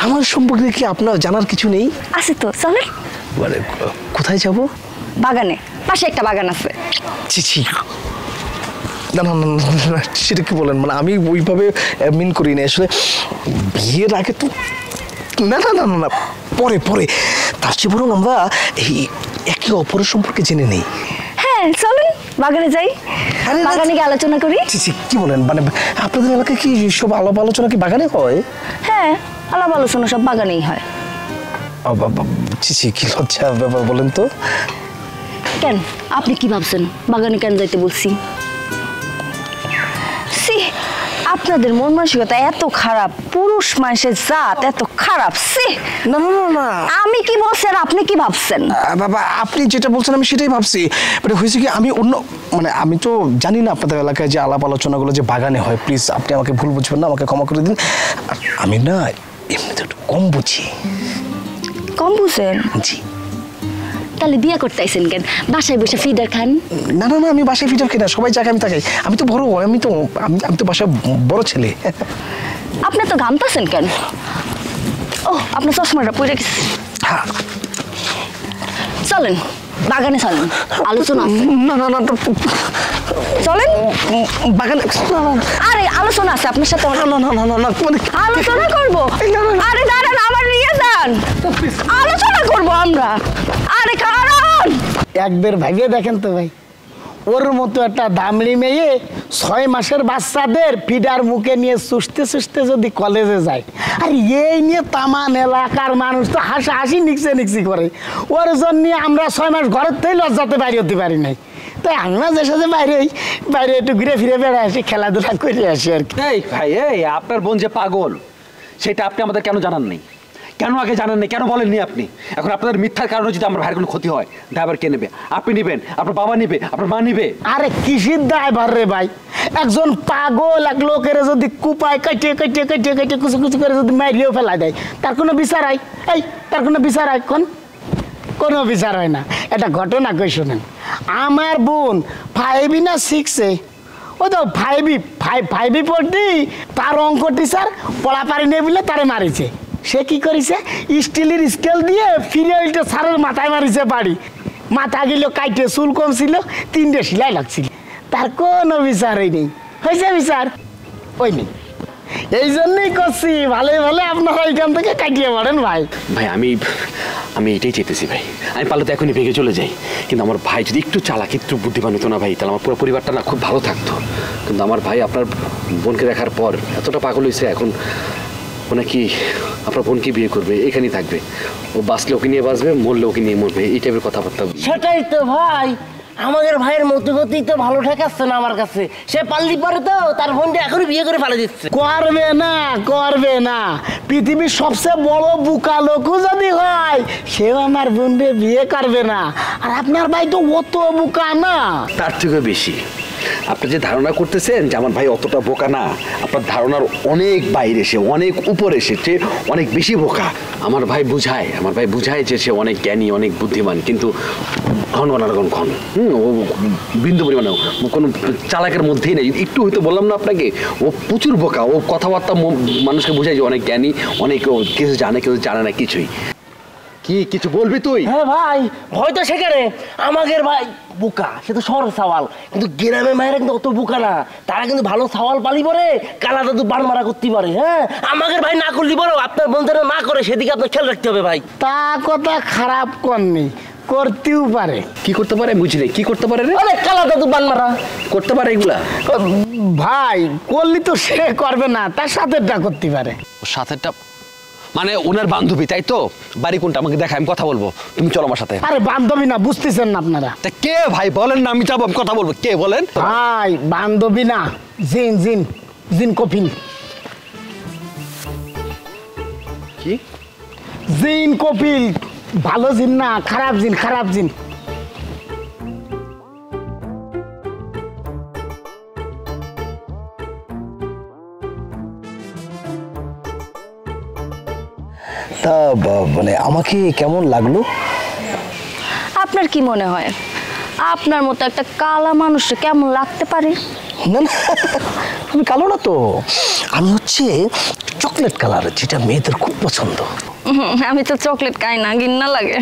আমার সম্পর্কে কি আপনার জানার কিছু নেই? আছে তো, চলেন। মানে কোথায় যাব? বাগানে, পাশে একটা বাগান আছে। ছি না না না, সেটা কি বলেন? মানে আমি ওইভাবে মিন করি না আসলে। বিয়ের আগে তো না না না না না, পরে পরে তার চেয়ে বরং আমরা এই একে অপরের সম্পর্কে জেনে নেই। হ্যাঁ চলেন বাগানে যাই, বাগানে গিয়ে আলোচনা করি। কি বলেন? মানে আপনাদের এলাকায় কি সব আলাপ আলোচনা কি বাগানে হয়? হ্যাঁ আলাপ আলোচনা সব বাগানেই হয়। কি লজ্জা ব্যাপার বলেন তো। কেন আপনি কি ভাবছেন বাগানে কেন যাইতে বলছি? আপনাদের মন মানসিকতা এত খারাপ, পুরুষ মানুষের জাত এত খারাপ। না না না না, আমি কি বলছি আর আপনি কি ভাবছেন? বাবা আপনি যেটা বলছেন আমি সেটাই ভাবছি। মানে হয়েছে কি, আমি অন্য মানে আমি তো জানি না আপনাদের এলাকায় যে আলাপ আলোচনাগুলো যে বাগানে হয়। প্লিজ আপনি আমাকে ভুল বুঝবেন না, আমাকে ক্ষমা করে দিন। আর আমি না এমনিতে একটু কম বুঝি। কম বুঝেন? জি। তাহলে বিয়ে করতে আইছেন কেন? বাসায় বসে ফিডার খান। না না না, আমি বাসায় ফিডার খাই না, সবাই চাকে আমি তাকাই। আমি তো বড়, আমি তো বাসায় বড় ছেলে। আপনি তো ঘামতাছেন কেন? ও আপনার চশমাটা পরে গেছে। চলেন বাগানে চলেন, আলোচনা আছে। না না না চলেন বাগানে। আরে আলোচনা আছে আপনার সাথে। না না না না না, আলোচনা করবো। আরে দাঁড়ান, আমার নিয়ে যান, আলোচনা করবো আমরা। আরে কারণ একবার ভাবিয়ে দেখেন তো ভাই, ওর মতো একটা দামড়ি মেয়ে 6 মাসের বাচ্চাদের ফিডার মুখে নিয়ে চুষতে চুষতে যদি কলেজে যায়, আর এই নিয়ে তামান এলাকার মানুষ তো হাসাহাসি নিকচি করে। ওর জন্য আমরা 6 মাস ঘরের থেকে লজ্জাতে বাইরে হতে পারি নাই। তো আমরা যে সাথে বাইরে একটু ঘুরে ফিরে বেড়ে আসি, খেলাধুলা করে আসি আর কি। এই ভাই, এই আপনার বোন যে পাগল সেটা আপনি আমাদের কেন জানান নেই? কেন আগে জানান নেই? কেন বলেননি আপনি? এখন আপনাদের মিথ্যার কারণে যদি আমার ভাইয়ের কোনো ক্ষতি হয়, ড্রাইভার কে নেবে? আপনি নেবেন, আপনার বাবা নেবে, আপনার মা নেবে। আরে কিসির ড্রাইভার রে ভাই? একজন পাগল এক লোকের যদি কুপায় কাটিয়ে কুচু করে যদি মারিয়েও ফেলা দেয়, তার কোনো বিচার হয়? এই তার কোনো বিচার হয়? কোনো বিচার হয় না। একটা ঘটনা কই শোনেন। আমার বোন 5 না 6-এ, ও তো 5 পড়তি, তার অঙ্ক টিচার পড়া পারি নেই বলে তারে মারিছে। সে কি করেছে, স্টিলের স্কেল দিয়ে ফিরে উল্টে সারের মাথায় মারিছে বাড়ি। মাথা গেল কাইটে, চুল কম ছিল, 3টে সেলাই লাগছিল। তার কোনো বিচার হয়নি। হয়েছে বিচার? ওই নেই। এই জন্যই করছি, ভালো ভালো আপনারা এইখান থেকে কাটিয়ে পড়েন ভাই। ভাই আমি এটাই চেতেছি ভাই। আমি পারলে তো এখনই ভেঙে চলে যাই, কিন্তু আমার ভাই যদি একটু চালাক, একটু বুদ্ধিমান হতো না ভাই, তাহলে আমার পুরো পরিবারটা না খুব ভালো থাকতো। কিন্তু আমার ভাই আপনার বোনকে দেখার পর এতটা পাগল হয়েছে, এখন ও নাকি আপনার বোনকে বিয়ে করবে, এখানেই থাকবে। ও বাঁচলে ওকে নিয়ে বাঁচবে, মরলে ওকে নিয়ে মরবে, এই টাইপের কথাবার্তা। সেটাই তো ভাই, আমাদের ভাইয়ের মতিগতি তো ভালো ঠেকাচ্ছে না আমার কাছে। সে পাল্লি পরে তো তার বোনটা এখনই বিয়ে করে ফেলে দিচ্ছে। করবে না। পৃথিবীর সবচেয়ে বড় বুকা লোকও যদি হয়, সেও আমার বোনকে বিয়ে করবে না। আর আপনার ভাই তো অত বোকা না। তার থেকে বেশি আপনি যে ধারণা করতেছেন যে আমার ভাই অতটা বোকা না, আপনার ধারণার অনেক বাইরে, সে অনেক উপরে এসেছে, অনেক বেশি বোকা। আমার ভাই বুঝায় যে সে অনেক জ্ঞানী, অনেক বুদ্ধিমান, কিন্তু ঘন ও বিন্দু পরিমাণে কোনো চালাকের মধ্যেই নেই। একটু হয়তো বললাম না আপনাকে, ও প্রচুর বোকা। ও কথাবার্তা মানুষকে বোঝায় যে অনেক জ্ঞানী, অনেক কিছু জানে, কেউ জানে না কিছুই। কি কিছু বলবি তুই? হ্যাঁ ভাই, হয়তো সেখানে আমাদের ভাই বোকা, সে তো শহরের সাওয়াল, কিন্তু গ্রামের মায়েরা কিন্তু অত বোকা না। তারা কিন্তু ভালো সাওয়াল পালি পরে কালা দাদু বান মারা করতে পারে। হ্যাঁ, আমাদের ভাই না করলি বড়, আপনার বন্ধুরা না করে, সেদিকে আপনার খেয়াল রাখতে হবে ভাই। তা কথা খারাপ করনি, করতেও পারে। কি করতে পারে বুঝি নাই। কি করতে পারে রে? কালা দাদু বান মারা করতে পারে এগুলা? ভাই করলি তো সে করবে না, তার সাথেরটা করতে পারে। সাথেরটা? মানে ওনার বান্ধবী, তাই তো? বাড়ি কোনটা আমাকে দেখা, আমি কথা বলবো। তুমি চলো আমার সাথে। আরে বান্ধবী না, বুঝতেছেন না আপনারা। তা কে ভাই বলেন না, আমি যাবো, আমি কথা বলবো। কে বলেন? ভাই বান্ধবী না, জিন জিন জিন কপিল। কি জিন কপিল? ভালো জিন না, খারাপ জিন, খারাপ জিন। তা মানে আমাকে কেমন লাগলো? আপনার কি মনে হয় আপনার মতো একটা কালা মানুষটা কেমন লাগতে পারে? না না, আমি কালো না তো, আমি হচ্ছে চকলেট কালার, যেটা মেয়েদের খুব পছন্দ। আমি তো চকলেট খাই না, ঘৃণা লাগে।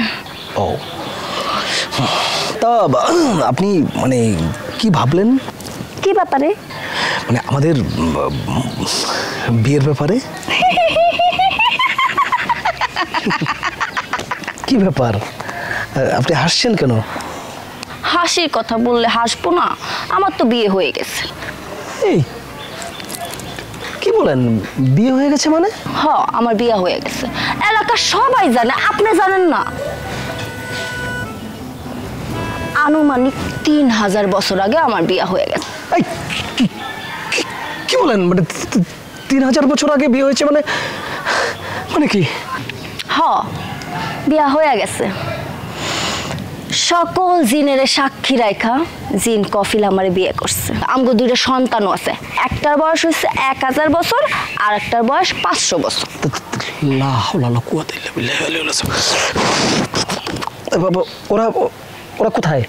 ও, তা আপনি মানে কি ভাবলেন? কি ব্যাপারে? মানে আমাদের বিয়ের ব্যাপারে। কি ব্যাপার, আপনি হাসছেন কেন? হাসির কথা বললে হাসবো না? আমার তো বিয়ে হয়ে গেছে। এই কি বলেন, বিয়ে হয়ে গেছে মানে? হ্যাঁ, আমার বিয়ে হয়ে গেছে, এলাকার সবাই জানে, আপনি জানেন না? আনুমানিক 3000 বছর আগে আমার বিয়ে হয়ে গেছে। কি বলেন, মানে 3000 বছর আগে বিয়ে হয়েছে মানে? মানে কি? হ্যাঁ, বিয়ে হয়ে গেছে। সকল জিনের সাক্ষী রাখা জিন কফিল আমারে বিয়ে করছে। আমগো 2টা সন্তানও আছে, একটার বয়স হচ্ছে 1000 বছর আর একটার বয়স 500 বছর। ওরা ওরা কোথায়?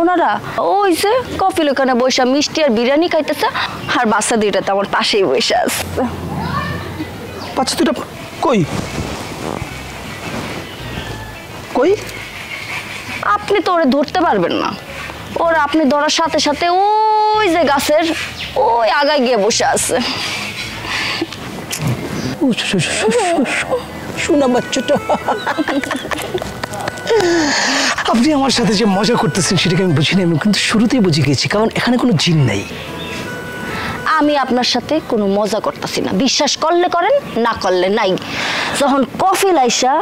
ওনারা ওই যে কফিল ওখানে বসে মিষ্টি আর বিরিয়ানি খাইতেছে, আর বাচ্চা 2টা তো আমার পাশেই বসে আছে। বাচ্চা 2টা কই কই? আপনি তো ওরে ধরতে পারবেন না, ওরা আপনি ধরার সাথে সাথে ওই যে গাছের ওই আগায় গিয়ে বসে আছে। শোনা বাচ্চাটা, আপনি আমার সাথে যে মজা করতেছেন সেটাকে আমি বুঝিনি, আমি কিন্তু শুরুতেই বুঝে গেছি, কারণ এখানে কোনো জিন নেই। আমি আপনার সাথে কোনো মজা করতেছি না, বিশ্বাস করলে করেন, না করলে নাই। যখন কফিল আইসা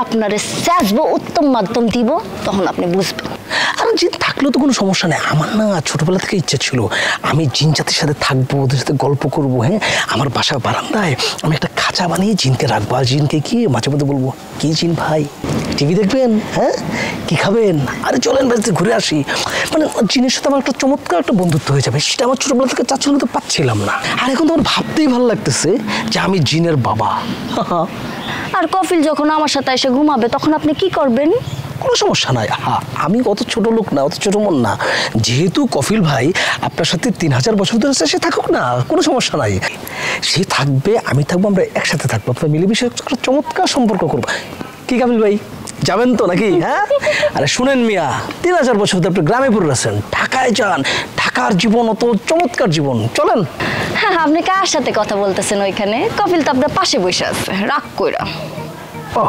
আপনারে সাজবো, উত্তম মাধ্যম দিব, তখন আপনি বুঝবেন। আর জিন থাকলেও তো কোনো সমস্যা নেই। আমার না ছোটবেলা থেকে ইচ্ছা ছিল আমি জিন জাতির সাথে থাকবো, ওদের সাথে গল্প করবো। হ্যাঁ, আমার বাসা বারান্দায় আমি একটা খাঁচা বানিয়ে জিনকে রাখবো, আর জিনকে কি মাঝে মধ্যে বলবো, কি জিন ভাই টিভি দেখবেন? হ্যাঁ, কি খাবেন? আরে চলেন বাড়িতে ঘুরে আসি। মানে জিনের সাথে আমার একটা চমৎকার একটা বন্ধুত্ব হয়ে যাবে, সেটা আমার ছোটবেলা থেকে চাচ্ছিল, তো পাচ্ছিলাম না। আর এখন তো আমার ভাবতেই ভালো লাগতেছে যে আমি জিনের বাবা। আর কফিল যখন আমার সাথে এসে ঘুমাবে, তখন আপনি কি করবেন? কোনো সমস্যা নাই। আমি অত ছোট লোক না, অত ছোট মন না। যেহেতু কফিল ভাই আপনার সাথে 3000 বছর ধরে সে থাকুক না, কোনো সমস্যা নাই। সে থাকবে, আমি থাকবো, আমরা একসাথে থাকবো, আপনার মিলেমিশে একটা চমৎকার সম্পর্ক করবো। কি কাবিল ভাই, যাবেন তো নাকি? হ্যাঁ, আরে শুনেন মিয়া, 3000 বছর ধরে আপনি গ্রামে পড়ে আছেন, ঢাকায় যান, ঢাকার জীবন অত চমৎকার জীবন, চলেন। হ্যাঁ, আপনি কার সাথে কথা বলতেছেন ওইখানে? কফিল তো আপনার পাশে বসে আছে, রাগ কইরা। ও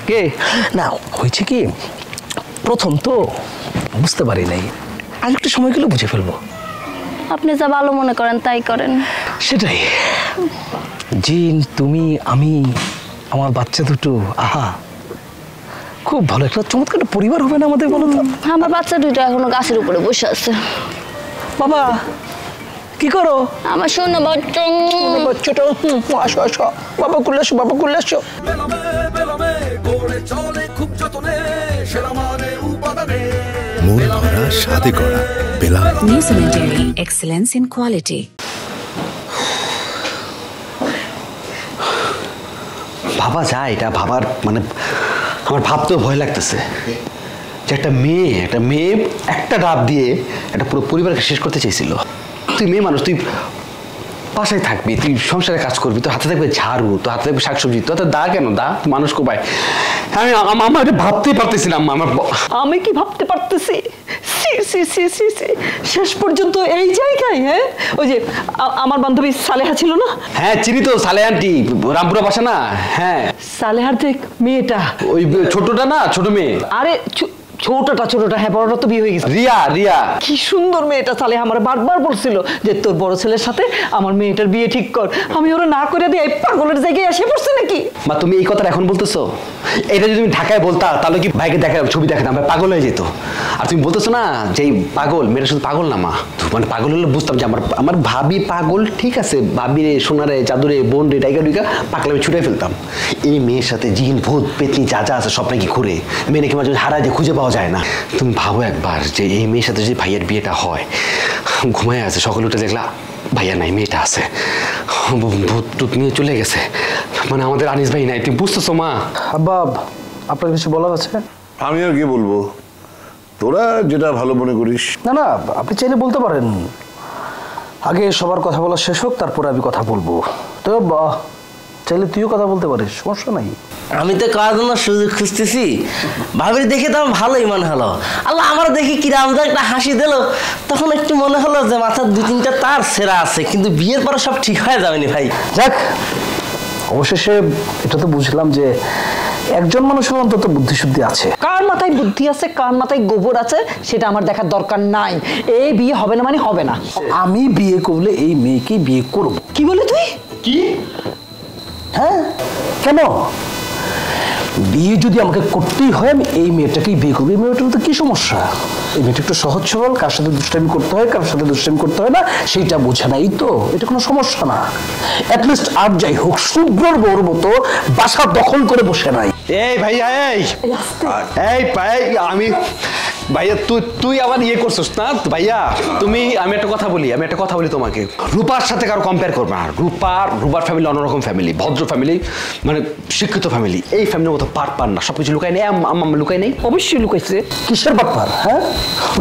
কে? না, হয়েছে কি, প্রথম তো বুঝতে পারি নাই, আর একটু সময় গেলে বুঝে ফেলবো। আপনি যা ভালো মনে করেন তাই করেন। সেটাই। জিন, তুমি, আমি, আমার বাচ্চা 2টো, আহা, খুব ভালো একটা চমৎকার একটা পরিবার হবে না আমাদের, বলো তো? আমার বাচ্চা 2টা এখনো গাছের উপরে বসে আছে। বাবা কি করো? আমার শোনো বাচ্চাটা, আসো আসো, বাবা কুলে আসো, বাবা কুলে আসো। মন ভরা স্বাদে করা Belal New Zealand dairy, excellence in quality. ভাবা যায় এটা? ভাবার মানে আমার ভাবতেও ভয় লাগতেছে যে একটা মেয়ে একটা ডাব দিয়ে একটা পুরো পরিবারকে শেষ করতে চাইছিল। তুই মেয়ে মানুষ, তুই বাসায় থাকবি, তুই সংসারে কাজ করবি, তোর হাতে থাকবে ঝাড়ু, তোর হাতে থাকবে শাকসবজি, তোর দা কেন দা, মানুষ কোপায়। আমার এটা ভাবতেই পারতেছিলাম। আমি কি ভাবতে পারতেছি? শেষ পর্যন্ত এই জায়গায়। হ্যাঁ, ওই যে আমার বান্ধবী সালেহা ছিল না? হ্যাঁ চিনি তো, সালেহা আন্টি, রামপুরা বাসা না? হ্যাঁ, সালেহার যে মেয়েটা, ওই ছোটটা না, ছোট মেয়ে। আরে ছোটটা হ্যাঁ বড়টা তো বিয়ে হয়ে গেছে। রিয়া কি সুন্দর মেয়েটা, তাহলে আমার বারবার বলছিল যে তোর বড় ছেলের সাথে আমার মেয়েটার বিয়ে ঠিক কর। আমি ওরা না করে দিয়ে এই পাগলের জায়গায় এসে পড়ছে নাকি? মা তুমি এই কথাটা এখন বলতেছো? এটা যদি তুমি ঢাকায় বলতা তাহলে কি ভাইকে দেখা ছবি দেখাতাম, ভাই পাগল হয়ে যেত। আর তুমি বলতেছো না যে পাগল, মেয়েটা শুধু পাগল না মা, মানে পাগল হলে বুঝতাম যে আমার ভাবি পাগল, ঠিক আছে, ভাবি রে সোনারে চাদুরে বোন রে টাইগার ডুইকা পাগলা আমি ছুটে ফেলতাম। এই মেয়ের সাথে জিন ভূত পেতনি যা যা আছে সব নাকি ঘুরে, মেয়ে নাকি মাঝে হারায় যায়, খুঁজে পাওয়া যায় না। তুমি ভাবো একবার যে এই মেয়ের সাথে যদি ভাইয়ের বিয়েটা হয়, ঘুমায় আছে, সকালে উঠে দেখলা ভাইয়া নাই, মেয়েটা আছে, ভূত নিয়ে চলে গেছে, মানে আমাদের আনিস ভাই নাই। তুমি বুঝতেছো মা? আব্বা আপনার কিছু বলার আছে? আমি আর কি বলবো, তোরা যেটা ভালো মনে করিস। না আপনি চাইলে বলতে পারেন, আগে সবার কথা বলা শেষ হোক তারপরে আমি কথা বলবো। তো চাইলে তুইও কথা বলতে পারিস, সমস্যা নাই। আমি তো কার জন্য সুযোগ খুঁজতেছি, ভাবির দেখে তো আমার ভালোই মনে হলো। আল্লাহ আমার দেখে কিরাম একটা হাসি দিল, তখন একটু মনে হলো যে মাথার 2-3টা তার সেরা আছে, কিন্তু বিয়ের পরে সব ঠিক হয়ে যাবেনি ভাই। যাক, অবশেষে এটা তো বুঝলাম যে একজন মানুষের অন্তত বুদ্ধিশুদ্ধি আছে। কার মাথায় বুদ্ধি আছে কার মাথায় গোবর আছে সেটা আমার দেখার দরকার নাই। এই বিয়ে হবে না মানে হবে না। আমি বিয়ে করলে এই মেয়েকেই বিয়ে করব। কি বলে তুই? কি? হ্যাঁ, কেন? বিয়ে যদি আমাকে করতেই হয় আমি এই মেয়েটাকেই বিয়ে করবো। এই মেয়েটার তো কি সমস্যা? এই মেয়েটা একটু সহজ সরল, কার সাথে দুষ্টামি করতে হয় কার সাথে দুষ্টামি করতে হয় না সেইটা বোঝে না, এই তো, এটা কোনো সমস্যা না। অ্যাটলিস্ট আর যাই হোক শুভ্রর বউর মতো বাসা দখল করে বসে নাই। এই ভাইয়া আমি ভাইয়া তুই আবার ইয়ে করছিস না ভাইয়া? আমি একটা কথা বলি তোমাকে, রূপার সাথে কারো কম্পেয়ার করবে না। রূপার ফ্যামিলি অন্যরকম ফ্যামিলি, ভদ্র ফ্যামিলি, মানে শিক্ষিত ফ্যামিলি। এই ফ্যামিলির মতো পার না, সবকিছু লুকাই নেই। আম্মা লুকাই নেই? অবশ্যই লুকাইছে। কিসের বাটপার? হ্যাঁ,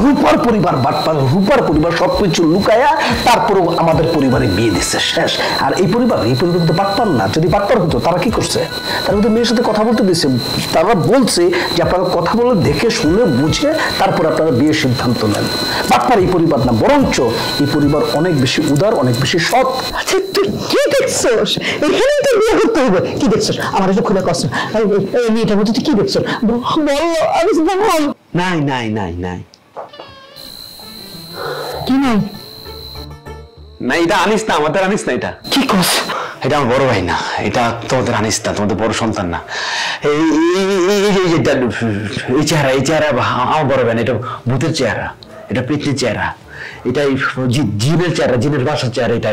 রূপার পরিবার বাটপার। রূপার পরিবার সবকিছু লুকায়া তারপরেও আমাদের পরিবারে বিয়ে দিচ্ছে, শেষ। আর এই পরিবার তো বাটপার না। যদি বাটপার হতো তারা কি করছে? তারা তো মেয়ের সাথে কথা বলতে দিচ্ছে। তারা বলছে যে আপনারা কথা বলে দেখে শুনে বুঝে তারপর আপনারা বিয়ের সিদ্ধান্ত নেন। বাটপার এই পরিবার না, বরঞ্চ এই পরিবার অনেক বেশি উদার, অনেক বেশি সৎ। আচ্ছা তুই কি দেখছস? এখানেই তো বিয়ে করতে হবে। কি দেখছস? আমার এসব খুলে কষ্ট। এই মেয়েটার মধ্যে তুই কি দেখছস? বল, আমি বল। নাই কি নাই? না এটা আনিস না, আমাদের আনিস না। এটা কি করছ? এটা আমার বড় ভাই না, এটা তোমাদের আনিস না, তোমাদের বড় সন্তান না। এই চেহারা আমার বড় ভাই না, এটা ভূতের চেহারা, এটা পেতনির চেহারা, এটা জিনের চেহারা, জিনের বাসার চেহারা। এটা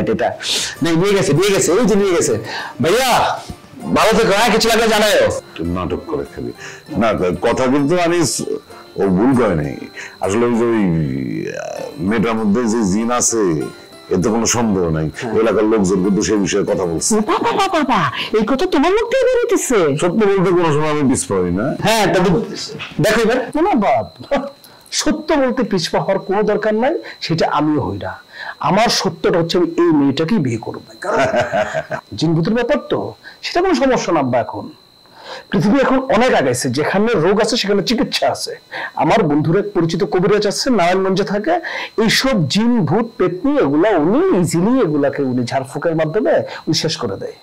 নিয়ে গেছে এই যে নিয়ে গেছে। ভাইয়া ভালো থেকো, হ্যাঁ, কিছু লাগলে জানাও। নাটক করে খালি না, কথা কিন্তু আনিস ও ভুল করে নাই। আসলে ওই মেয়েটার মধ্যে যে জিন আছে এতে কোনো সন্দেহ নাই। এলাকার লোকজন কিন্তু সেই বিষয়ে কথা বলছে। বাবা এই কথা তোমার মুখ থেকে বেরোতেছে? সত্য বলতে কোনো সময় আমি পিছপা হই না। হ্যাঁ, দেখো এবার না বাপ, সত্য বলতে পিছপা হওয়ার কোনো দরকার নাই, সেটা আমিও হই না। আমার সত্যটা হচ্ছে আমি এই মেয়েটাকেই বিয়ে করবো। জিনভূতের ব্যাপার তো, সেটা কোনো সমস্যা না আব্বা। এখন পৃথিবী এখন অনেক আগাইছে, যেখানে রোগ আছে সেখানে চিকিৎসা আছে। আমার বন্ধুর এক পরিচিত কবিরাজ আছে, নারায়ণগঞ্জে থাকে। এইসব জিন ভূত পেতনি এগুলা উনি ইজিলি এগুলাকে উনি ঝাড়ফুঁকের মাধ্যমে উনি শেষ করে দেয়।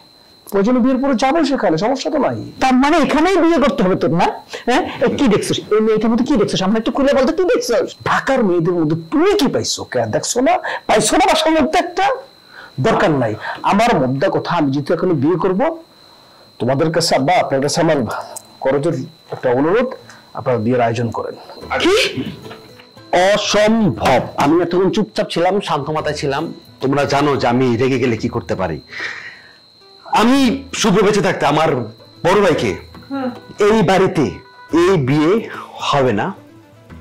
প্রয়োজনে বিয়ের পরে যাবো সেখানে, সমস্যা তো নাই। তার মানে এখানেই বিয়ে করতে হবে তোর, না? হ্যাঁ, কি দেখছিস এই মেয়েটার মধ্যে? কি দেখছিস? আমরা একটু খুলে বলতে, কি দেখছিস? ঢাকার মেয়েদের মধ্যে তুমি কি পাইছো? কে দেখছো না? পাইছো না বাসার মধ্যে একটা? দরকার নাই আমার মধ্যে কথা। আমি যেহেতু এখন বিয়ে করব, তোমাদের কাছে আব্বা, আপনার কাছে আমার করজোর একটা অনুরোধ, আপনারা বিয়ের আয়োজন করেন। কি অসম্ভব! আমি এতক্ষণ চুপচাপ ছিলাম, শান্ত মাথায় ছিলাম। তোমরা জানো যে আমি রেগে গেলে কি করতে পারি। আমি শুভ বেঁচে থাকতে আমার বড় ভাইকে এই বাড়িতে এই বিয়ে হবে না,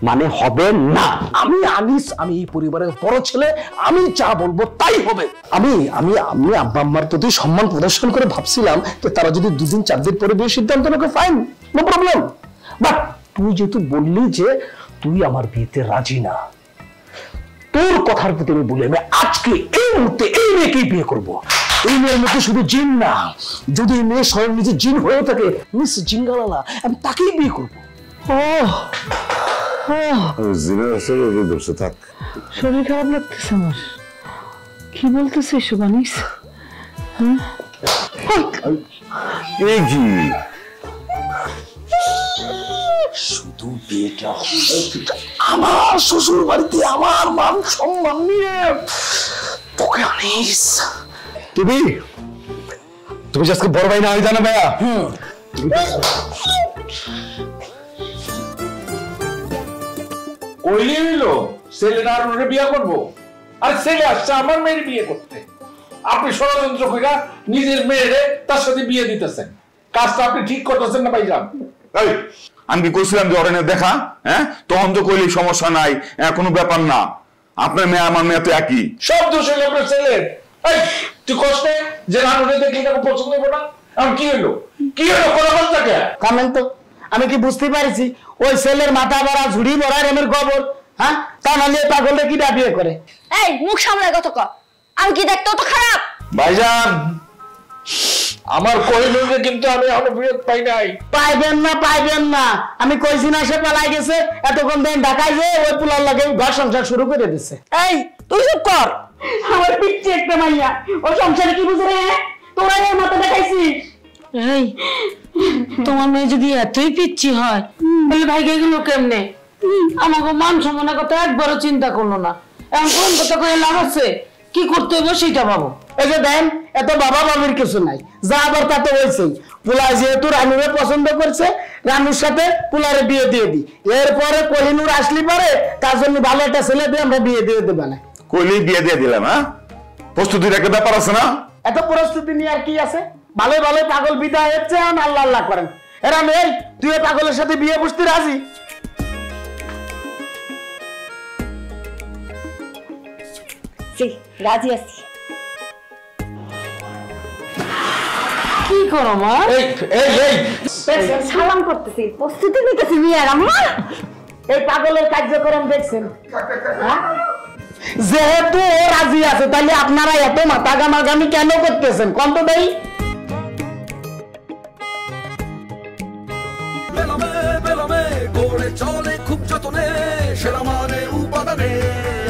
মানে হবে না। আমি আনিস, আমি এই পরিবারের বড় ছেলে, আমি যা বলবো তাই হবে। আমি আমি আমি আব্বা আম্মার প্রতি সম্মান প্রদর্শন করে ভাবছিলাম যে তারা যদি 2-4 দিন পরে বিয়ের সিদ্ধান্ত নেবে, ফাইন, নো প্রবলেম। বাট তুই যেহেতু বললি যে তুই আমার বিয়েতে রাজি না, তোর কথার প্রতি আমি বলি আমি আজকে এই মুহূর্তে এই মেয়েকেই বিয়ে করবো। এই মেয়ের মধ্যে শুধু জিন না, যদি এই মেয়ে স্বয়ং নিজে জিন হয়ে থাকে, মিস জিঙ্গালালা, আমি তাকেই বিয়ে করবো। শরীর খারাপ লাগতেছে আমার। কি বলতেছে এসব আনিস? শুধু বিয়েটা আমার শ্বশুর বাড়িতে আমার মান সম্মান নিয়ে তোকে আনিস। তুমি আজকে বড় ভাই না হয়ে জানো ভাইয়া। কইলি হইলো ছেলেটা আর ওরে বিয়ে করবো, আর ছেলে আসছে আমার মেয়ের বিয়ে করতে। আপনি ষড়যন্ত্র কইরা নিজের মেয়েরে তার সাথে বিয়ে দিতেছেন, কাজটা আপনি ঠিক করতেছেন না ভাইজান। আমি কি কইছিলাম যে অরণ্য দেখা? হ্যাঁ, তখন তো কইলি সমস্যা নাই, কোনো ব্যাপার না, আপনার মেয়ে আমার মেয়ে তো একই। সব দোষ হইলো আপনার ছেলের। তুই কষ্টে যে রানুরে দেখলি তাকে পছন্দ হইব না? এখন কি হইলো কোনো কথাকে কামেন তো আমি কি বুঝতে পারছি ওই ছেলের মাথা ভরা ঝুড়ি ভরা রেমের গোবর, হ্যাঁ? তা নাহলে পাগলটা কি বিয়ে করে? এই মুখ সামলায় কথা কও, আমি কি দেখতে অত খারাপ? ভাইজান আমার কহিনুরকে কিন্তু আমি এখনো বিরত পাই নাই। পাইবেন না আমি কইছি না সে পালাই গেছে, এতক্ষণ দিন ঢাকায় যে ওই পুলার লাগে ঘর সংসার শুরু করে দিছে। এই তুই চুপ কর, আমার পিচ্ছি একটা মাইয়া ও সংসারে কি বুঝে রে? তোরা এর মতো দেখাইছিস। এই তোমার মেয়ে যদি এতই পিচ্ছি হয় তাহলে ভাইকে গেল কেমনে? আমাকে মান সম্মানের কথা একবারও চিন্তা করলো না, এখন কোন কথা কয়ে লাভ আছে? কি করতে হবে সেটা ভাবো। এই যে দেন এত বাবা বাবির কিছু নাই, যা আবার তা তো হয়েছেই। পুলা যেহেতু রানুরে পছন্দ করছে, রানুর সাথে পুলারে বিয়ে দিয়ে দিই। এরপরে কোহিনুর আসলি পরে তার জন্য ভালো একটা ছেলে দিয়ে আমরা বিয়ে দিয়ে দেবো না। কইলি বিয়ে দিয়ে দিলাম। হ্যাঁ, প্রস্তুতির একটা ব্যাপার আছে না? এত প্রস্তুতি নিয়ে আর কি আছে? ভালো ভালো পাগল বিদায় হচ্ছে, আল্লাহ আল্লাহ করেন। এরা নেই তুই পাগলের সাথে বিয়ে বসতে রাজি? রাজি আছি। কি করো মা? সালাম করতেছি, প্রস্তুতি নিতেছি বিয়ের। আম্মা এই পাগলের কার্যক্রম দেখছেন? যেহেতু ও রাজি আছে তাহলে আপনারা এত মাথা গামাগামি কেন করতেছেন? কম তো দেই।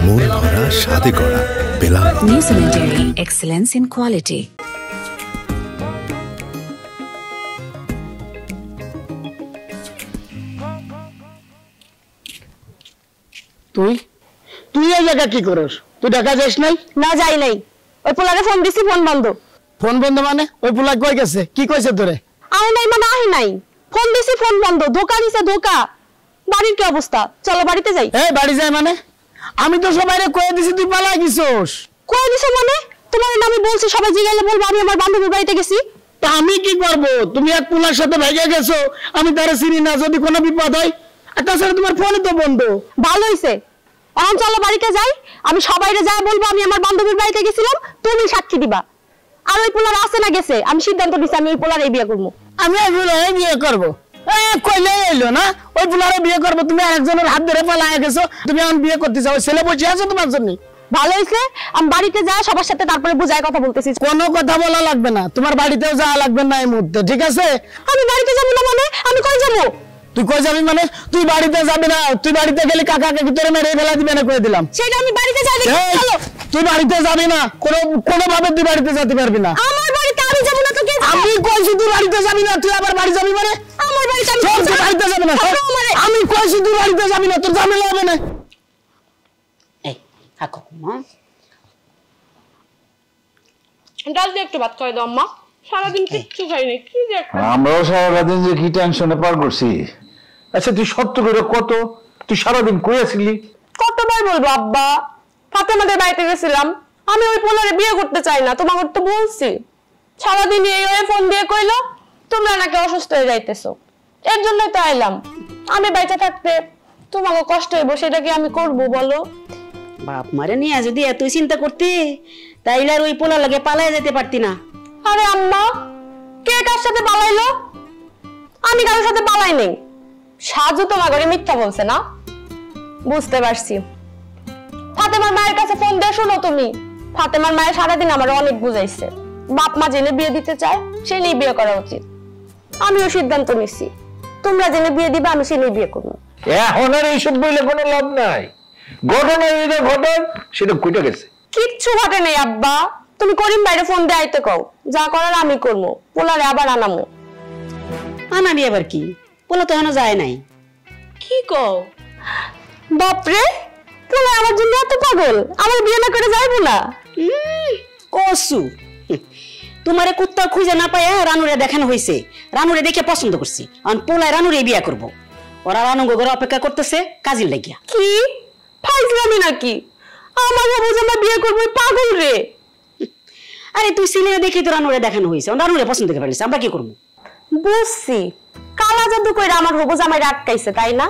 মন ভরা স্বাদে গড়া বেলা। New Cemetery, excellence in quality. তুই এই জায়গা কি করস? তুই ঢাকা যাস নাই? না যাই নাই, ওই পোলারে ফোন দিছি, ফোন বন্ধ। ফোন বন্ধ মানে? ওই পোলা কই গেছে? কি কইছে তোরে? আই নাই মানে আহি নাই, ফোন দিছি ফোন বন্ধ। ধোকা দিছে ধোকা। বাড়ির কি অবস্থা? চলো বাড়িতে যাই। এই বাড়ি যাই মানে? আমি তো সবাইরে কয়ে দিছি তুই পালা গেছস। কয়ে দিছ মানে? তোমার আমি বলছি সবাই জিগাইলে বলবো আমি আমার বান্ধবীর বাড়িতে গেছি। তা আমি কি করব? তুমি এক পোলার সাথে ভেগে গেছো, আমি তারে চিনি না, যদি কোনো বিপদ হয়। আর তাছাড়া তোমার ফোন তো বন্ধ। ভালো হইছে, এখন চলো বাড়িতে যাই। আমি সবাইরে যা বলবো আমি আমার বান্ধবীর বাড়িতে গেছিলাম, তুমি সাক্ষী দিবা। আর ওই পোলার আছে না গেছে, আমি সিদ্ধান্ত নিছি আমি ওই পোলারে বিয়ে করবো। আমি ওই পোলারে বিয়ে করবো? কইলে এলো না ওই পোলারে বিয়ে করবো? তুমি আরেকজনের হাত ধরে পালায় গেছো, তুমি এখন বিয়ে করতে চাও? ছেলে বসে আছো তোমার জন্য। ভালো হইছে, আমি বাড়িতে যাই সবার সাথে, তারপরে বুঝায় কথা বলতেছি। কোনো কথা বলা লাগবে না, তোমার বাড়িতেও যাওয়া লাগবে না এই মুহূর্তে, ঠিক আছে? আমি বাড়িতে যাবো না মানে? আমি কই যাবো? তুই কই যাবি মানে? তুই বাড়িতে যাবি না, তুই বাড়িতে গেলে কাকাকে ভিতরে মেরে ফেলা দিবে না, কয়ে দিলাম। সেটা আমি বাড়িতে যাই। তুই বাড়িতে যাবি না, কোনো ভাবে তুই বাড়িতে যেতে পারবি না। আমার বাড়িতে আমি যাবো না তো কে যাবে? আমি কইছি তুই বাড়িতে যাবি না, তুই আবার বাড়ি যাবি মানে? আমার বাড়িতে আমি বাড়িতে যাবি না। আমি কইছি তুই বাড়িতে যাবি না, তোর ঝামেলা হবে না। এই থাকো মা, ডাল দিয়ে একটু ভাত খাই দাও আম্মা। সারাদিন কিচ্ছু খাইনি, কি যে আমরাও সারাদিন যে কি টেনশনে পার করছি। আচ্ছা তুই সত্য করে কত, তুই সারাদিন কই আছিলি? কতবার বলবো আব্বা, ফাতেমাদের বাড়িতে গেছিলাম। আমি ওই পোলারে বিয়ে করতে চাই না, তোমাকে তো বলছি। সারাদিন এই ওই ফোন দিয়ে কইলো তোমরা নাকি অসুস্থ হয়ে যাইতেছো, এর জন্যই তো আইলাম। আমি বাইচা থাকতে তোমাকে কষ্ট হইব, সেটা কি আমি করবো বলো? বাপ মারে নিয়ে যদি এতই চিন্তা করতে তাইলে আর ওই পোলা লাগে পালায় যেতে পারতি না। আরে আম্মা, কে কার সাথে পালাইলো? আমি কারোর সাথে পালাই নেই। সাজু তোমাকে মিথ্যা বলছে না? বুঝতে পারছি। ফাতেমার মায়ের কাছে ফোন দিয়ে শোনো তুমি। ফাতেমার মায়ের সারাদিন আমার অনেক বুঝাইছে, বাপ মা জেনে বিয়ে দিতে চায় সে নিয়ে বিয়ে করা উচিত। আমিও সিদ্ধান্ত নিছি, তোমরা জেনে বিয়ে দিবে আমি সে নিয়ে বিয়ে করবো। এখন আর এইসব বললে কোনো লাভ নাই। ঘটনা যেটা ঘটন সেটা ঘটে গেছে। কিচ্ছু ঘটে নেই আব্বা, তুমি করিম বাইরে ফোন দিয়ে আইতে কও, যা করার আমি করবো। পোলারে আবার আনামো। আনাবি আবার কি? পোলা তো এখনো যায় নাই। কি কও? বাপরে, তুমি আমার জন্য এত পাগল, আমার বিয়ে না করে যাইবো না? কসু তোমারে কুত্তা খুঁজে না পায় রানুরে দেখানো হয়েছে, রানুরে দেখে পছন্দ করছি, আর পোলায় রানুরে বিয়া করব। ওরা রানু ঘরে অপেক্ষা করতেছে কাজের লাগিয়া। কি ফাইজলামি নাকি? আমার বাবুজামা বিয়ে করবে, পাগল রে। আরে তুই সিনেমা দেখি তো রানুরে দেখানো হয়েছে, রানুরে পছন্দ করে ফেলিস, আমরা কি করবো? বুঝছি, কালা জাদু কইরা আমার হবু জামাই আটকাইছে, তাই না?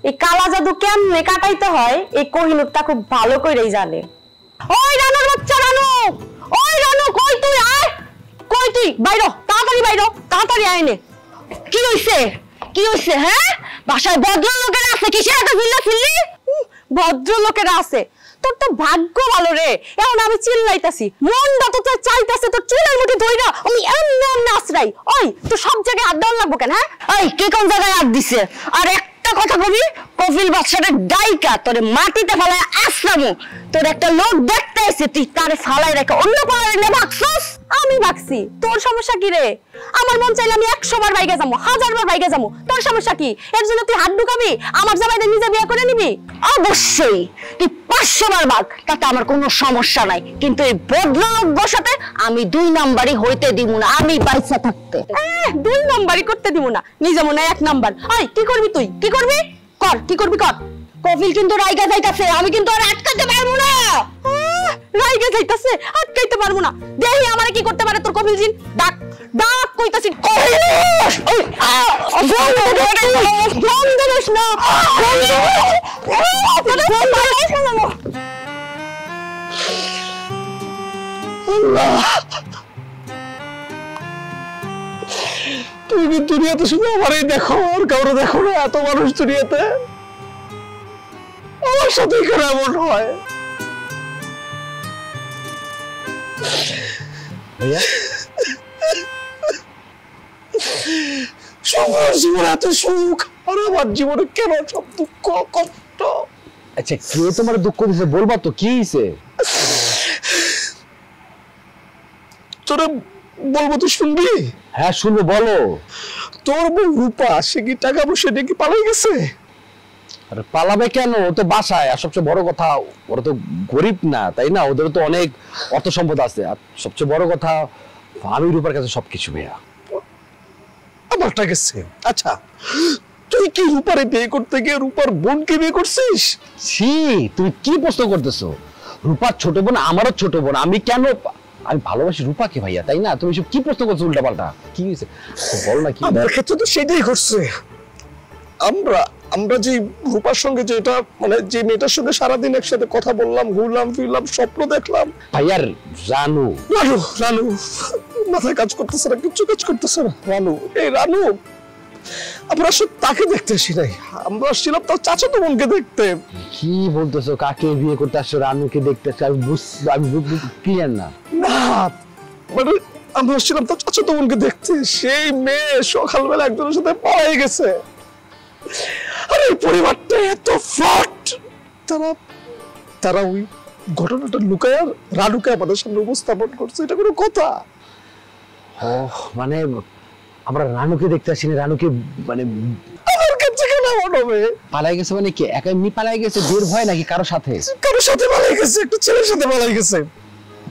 এই কালা জাদু কেমনে কাটাইতে হয় এই কোহিনূরটা খুব ভালো কইরাই জানে। ওই রানুর বাচ্চা, রানু, ওই রানু, কই তুই? আয়, কই তুই? বাইরো, তাড়াতাড়ি বাইরো, তাড়াতাড়ি আইনে। কি হইছে? কি হইছে? হ্যাঁ, বাসায় ভদ্রলোকেরা আছে, কিসের এত চিল্লা চিল্লি? ভদ্রলোকেরা আছে, তোর তো ভাগ্য ভালো রে, এখন আমি চিল্লাইতাছি, মনটা তো তোর চাইতাছে তোর চুলের মুঠি ধইরা আমি এমনি এমনি আশ্রাই। ওই তো সব জায়গায় হাত দেওয়ার লাগবো কেন? হ্যাঁ, ওই কে কোন জায়গায় হাত দিছে? আর একটা কথা কবি, কফিল বাদশাটা ডাইকা তোরে মাটিতে ফেলায় আশ্রামু। তোর একটা লোক দেখতে এসে তুই তারে ফালাই রেখে অন্য পাড়ায় না ভাগছস? আমি ভাগছি, তোর সমস্যা কি রে? আমার মন চাইলে আমি 100 বার বাইকে যাবো, 1000 বার বাইকে যাবো, তোর সমস্যা কি? এর জন্য তুই হাত ঢুকাবি? আমার জামাইদের নিজে বিয়ে করে নিবি? অবশ্যই তুই 500 বার ভাগ, তাতে আমার কোনো সমস্যা নাই, কিন্তু এই ভদ্রলোকদের সাথে আমি 2 নাম্বারই হইতে দিব না, আমি বাইসা থাকতে। 2 নাম্বারই করতে দিব না, নিজে মনে 1 নাম্বার। ওই কি করবি তুই? কি করবি? কর, কি করবি কর। কফিল কিন্তু রাইগা যাইতাছে, আমি কিন্তু আর আটকাতে পারবো না। রাইগা যাইতাছে, আটকাইতে পারবো না। দেখি আমারে কি করতে পারে তোর কফিল জিন। ডাক ডাক কইতাছি, কফিল বন্ধ করিস না, তুমি দুনিয়াতে শুধু আমারই দেখো, আর কাউরে দেখো না? এত মানুষ দুনিয়াতে, আমার সাথে কেন এমন হয়? ভাইয়া সবার জীবনে এত সুখ, আর আমার জীবনে কেন সব দুঃখ কষ্ট? আচ্ছা, কে তোমার দুঃখ দিছে বলবা তো, কি হইছে? তোরা বলবো তো শুনবি? হ্যাঁ শুনবো, বলো। তোর বউ রূপা, সে কি টাকা পয়সা নিয়ে কি পালাই গেছে? আরে পালাবে কেন? ও তো বাসায়, আর সবচেয়ে বড় কথা ওরা তো গরিব না, তাই না? ওদের তো অনেক অর্থ সম্পদ আছে, আর সবচেয়ে বড় কথা আমি রূপার কাছে সবকিছু। ভাইয়া আমারটা গেছে। আচ্ছা, তুই কি রূপারে বিয়ে করতে গিয়ে রূপার বোনকে বিয়ে করছিস? ছি, তুমি কি প্রশ্ন করতেছো? রূপার ছোট বোন আমারও ছোট বোন, আমি কেন? আমি ভালোবাসি রূপাকে ভাইয়া, তাই না? তুমি সব কি প্রশ্ন করছো উল্টা পাল্টা? কি হয়েছে বল না। কি আমার ক্ষেত্রে তো সেটাই ঘটছে। আমরা যে রূপার সঙ্গে যেটা, মানে যে মেয়েটার সঙ্গে সারাদিন একসাথে কথা বললাম, ঘুরলাম ফিরলাম, স্বপ্ন দেখলাম, ভাইয়ার রানু রানু রানু মাথায় কাজ করতেছে না, কিচ্ছু কাজ করতেছে না। রানু, এই রানু, আমরা আসলে তাকে দেখতে আসি নাই, আমরা আসছিলাম তার চাচাতো বোনকে দেখতে। কি বলতেছো? কাকে বিয়ে করতে আসছো? রানুকে দেখতে আসছো? আমি ক্লিয়ার না। না, মানে আমরা আসছিলাম তার চাচাতো বোনকে দেখতে, সেই মেয়ে সকালবেলা একজনের সাথে পালাই গেছে। আরে পরিবারটা এত ফ্রড, তারা ওই ঘটনাটা লুকায় আর রানুকে আমাদের সামনে উপস্থাপন করছে। এটা কোনো কথা? ও মানে আমরা রানুকে দেখতে আসি না, রানুকে মানে আমার কাছে কেন এমন হবে? পালাই গেছে মানে কি একা এমনি পালাই গেছে? বের ভয় নাকি কারোর সাথে? কারোর সাথে পালাই গেছে, একটা ছেলের সাথে পালাই গেছে।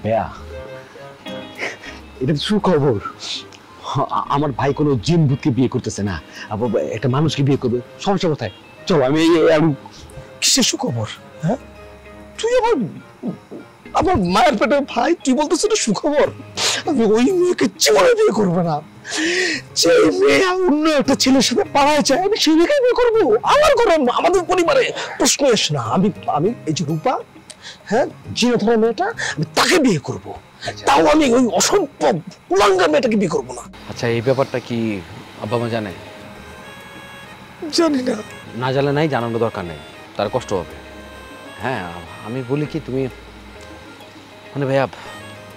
ভাইয়া এটা তো সুখবর। আমার ভাই কোনো জিন ভূতকে বিয়ে করতেছে না, একটা মানুষকে বিয়ে করবে। সমস্যা কোথায়? চলো আমি কিসের সুখবর? হ্যাঁ, তুই আমার মায়ের পেটে ভাই, তুই বলতেছিস এটা সুখবর? আমি ওই মেয়েকে জীবনে বিয়ে করবো না। যে মেয়ে অন্য একটা ছেলের সাথে পালায় যায়, আমি সেই মেয়েকে বিয়ে করবো? আমার ঘরে, আমাদের পরিবারে প্রশ্ন এস না। আমি এই যে রূপা, হ্যাঁ, জিনধরা মেয়েটা, আমি তাকে বিয়ে করবো, তাও আমি ওই অসভ্য কুলাঙ্গার মেয়েটাকে বিয়ে করবো না। আচ্ছা, এই ব্যাপারটা কি আব্বা মা জানে? জানি না। না জানলে নাই, জানানোর দরকার নেই, তার কষ্ট হবে। হ্যাঁ, আমি বলি কি, তুমি মানে ভাইয়া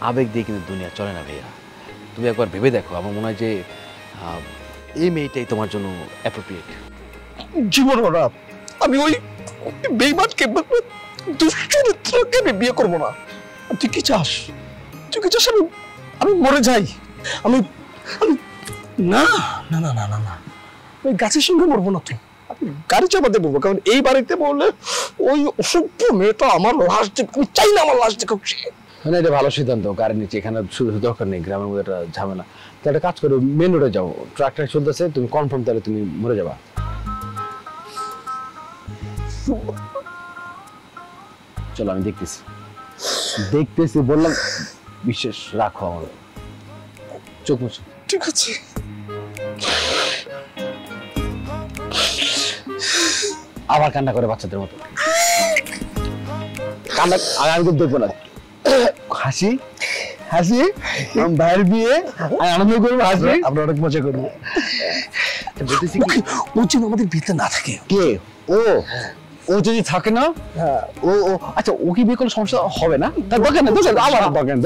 আবেগ দিয়ে কিন্তু দুনিয়া চলে না ভাইয়া। তুমি একবার ভেবে দেখো, আমার মনে হয় যে এই মেয়েটাই তোমার জন্য অ্যাপ্রোপ্রিয়েট। জীবন ওরা, আমি ওই বেইমানকে, দুশ্চরিত্রকে আমি বিয়ে করবো না। তুই কি চাস? তুই কি চাস আমি মরে যাই? আমি না না না না না না, ওই গাছের সঙ্গে মরবো না। তুই, আমি গাড়ি চাপাতে বলবো, কারণ এই বাড়িতে বললে ওই অসভ্য মেয়েটা আমার লাশ দেখে, আমি চাই না আমার লাশ দেখুক সে। না এটা ভালো সিদ্ধান্ত, গাড়ি নিচে এখানে শুধু দরকার নেই, গ্রামের মধ্যে একটা ঝামেলা। তো একটা কাজ করো, মেন রোডে যাও, ট্রাকটা চলতেছে, তুমি কনফার্ম তাহলে তুমি মরে যাবা। চলো আমি দেখতেছি বললাম, বিশ্বাস রাখো আমার, চোখ মুছো। ঠিক আছে। আবার কান্না করে বাচ্চাদের মতো, কান্না আমি তো দেখবো না। হাসি হাসি, ভাইয়ের বিয়ে আনন্দ করবো, হাসি, আমরা অনেক মজা করবো। ও যেন আমাদের বিয়েতে না থাকে। কে? ও যদি থাকে না, ও আচ্ছা, ও কি বিয়ে করলে সমস্যা হবে না? তার দরকার নেই, আমার দরকার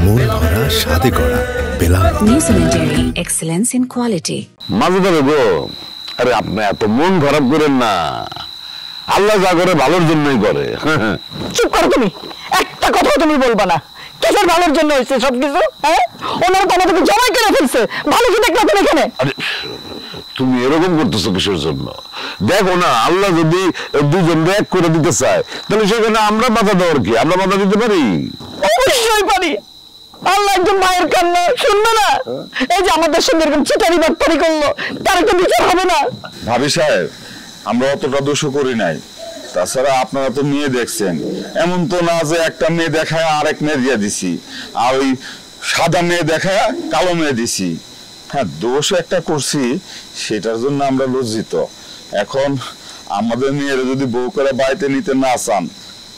মন ভরা স্বাদে গড়া Belal. New Cemetery, excellence in quality. মাঝে ধরে গো, আরে আপনি এত মন খারাপ করেন না, আল্লাহ যা করে ভালোর জন্যই করে। চুপ করো তুমি, একটা কথা তুমি বলবা না। কিসের ভালোর জন্য হয়েছে সবকিছু? হ্যাঁ, ওনারা তো আমাদেরকে জমাই করে ফেলছে, ভালো কি দেখলা তুমি এখানে? তুমি এরকম করতেছো কিসের জন্য? দেখো না, আল্লাহ যদি দুজন এক করে দিতে চায়, তাহলে সেখানে আমরা বাধা দেওয়ার কি? আমরা বাধা দিতে পারি? অবশ্যই পারি। আল্লাহ একজন মায়ের কান্না শুনবে না? এই যে আমাদের সঙ্গে এরকম চিটারি বাটপারি করলো, তার একটা বিচার হবে না? ভাবি সাহেব, আমরা অতটা দোষও করি নাই। তাছাড়া আপনারা তো মেয়ে দেখছেন, এমন তো না যে একটা মেয়ে দেখায় আরেক মেয়ে দিয়ে দিছি, আর ওই সাদা মেয়ে দেখায় কালো মেয়ে দিছি। হ্যাঁ, দোষ একটা করছি, সেটার জন্য আমরা লজ্জিত। এখন আমাদের মেয়েরা যদি বউ করে বাড়িতে নিতে না চান,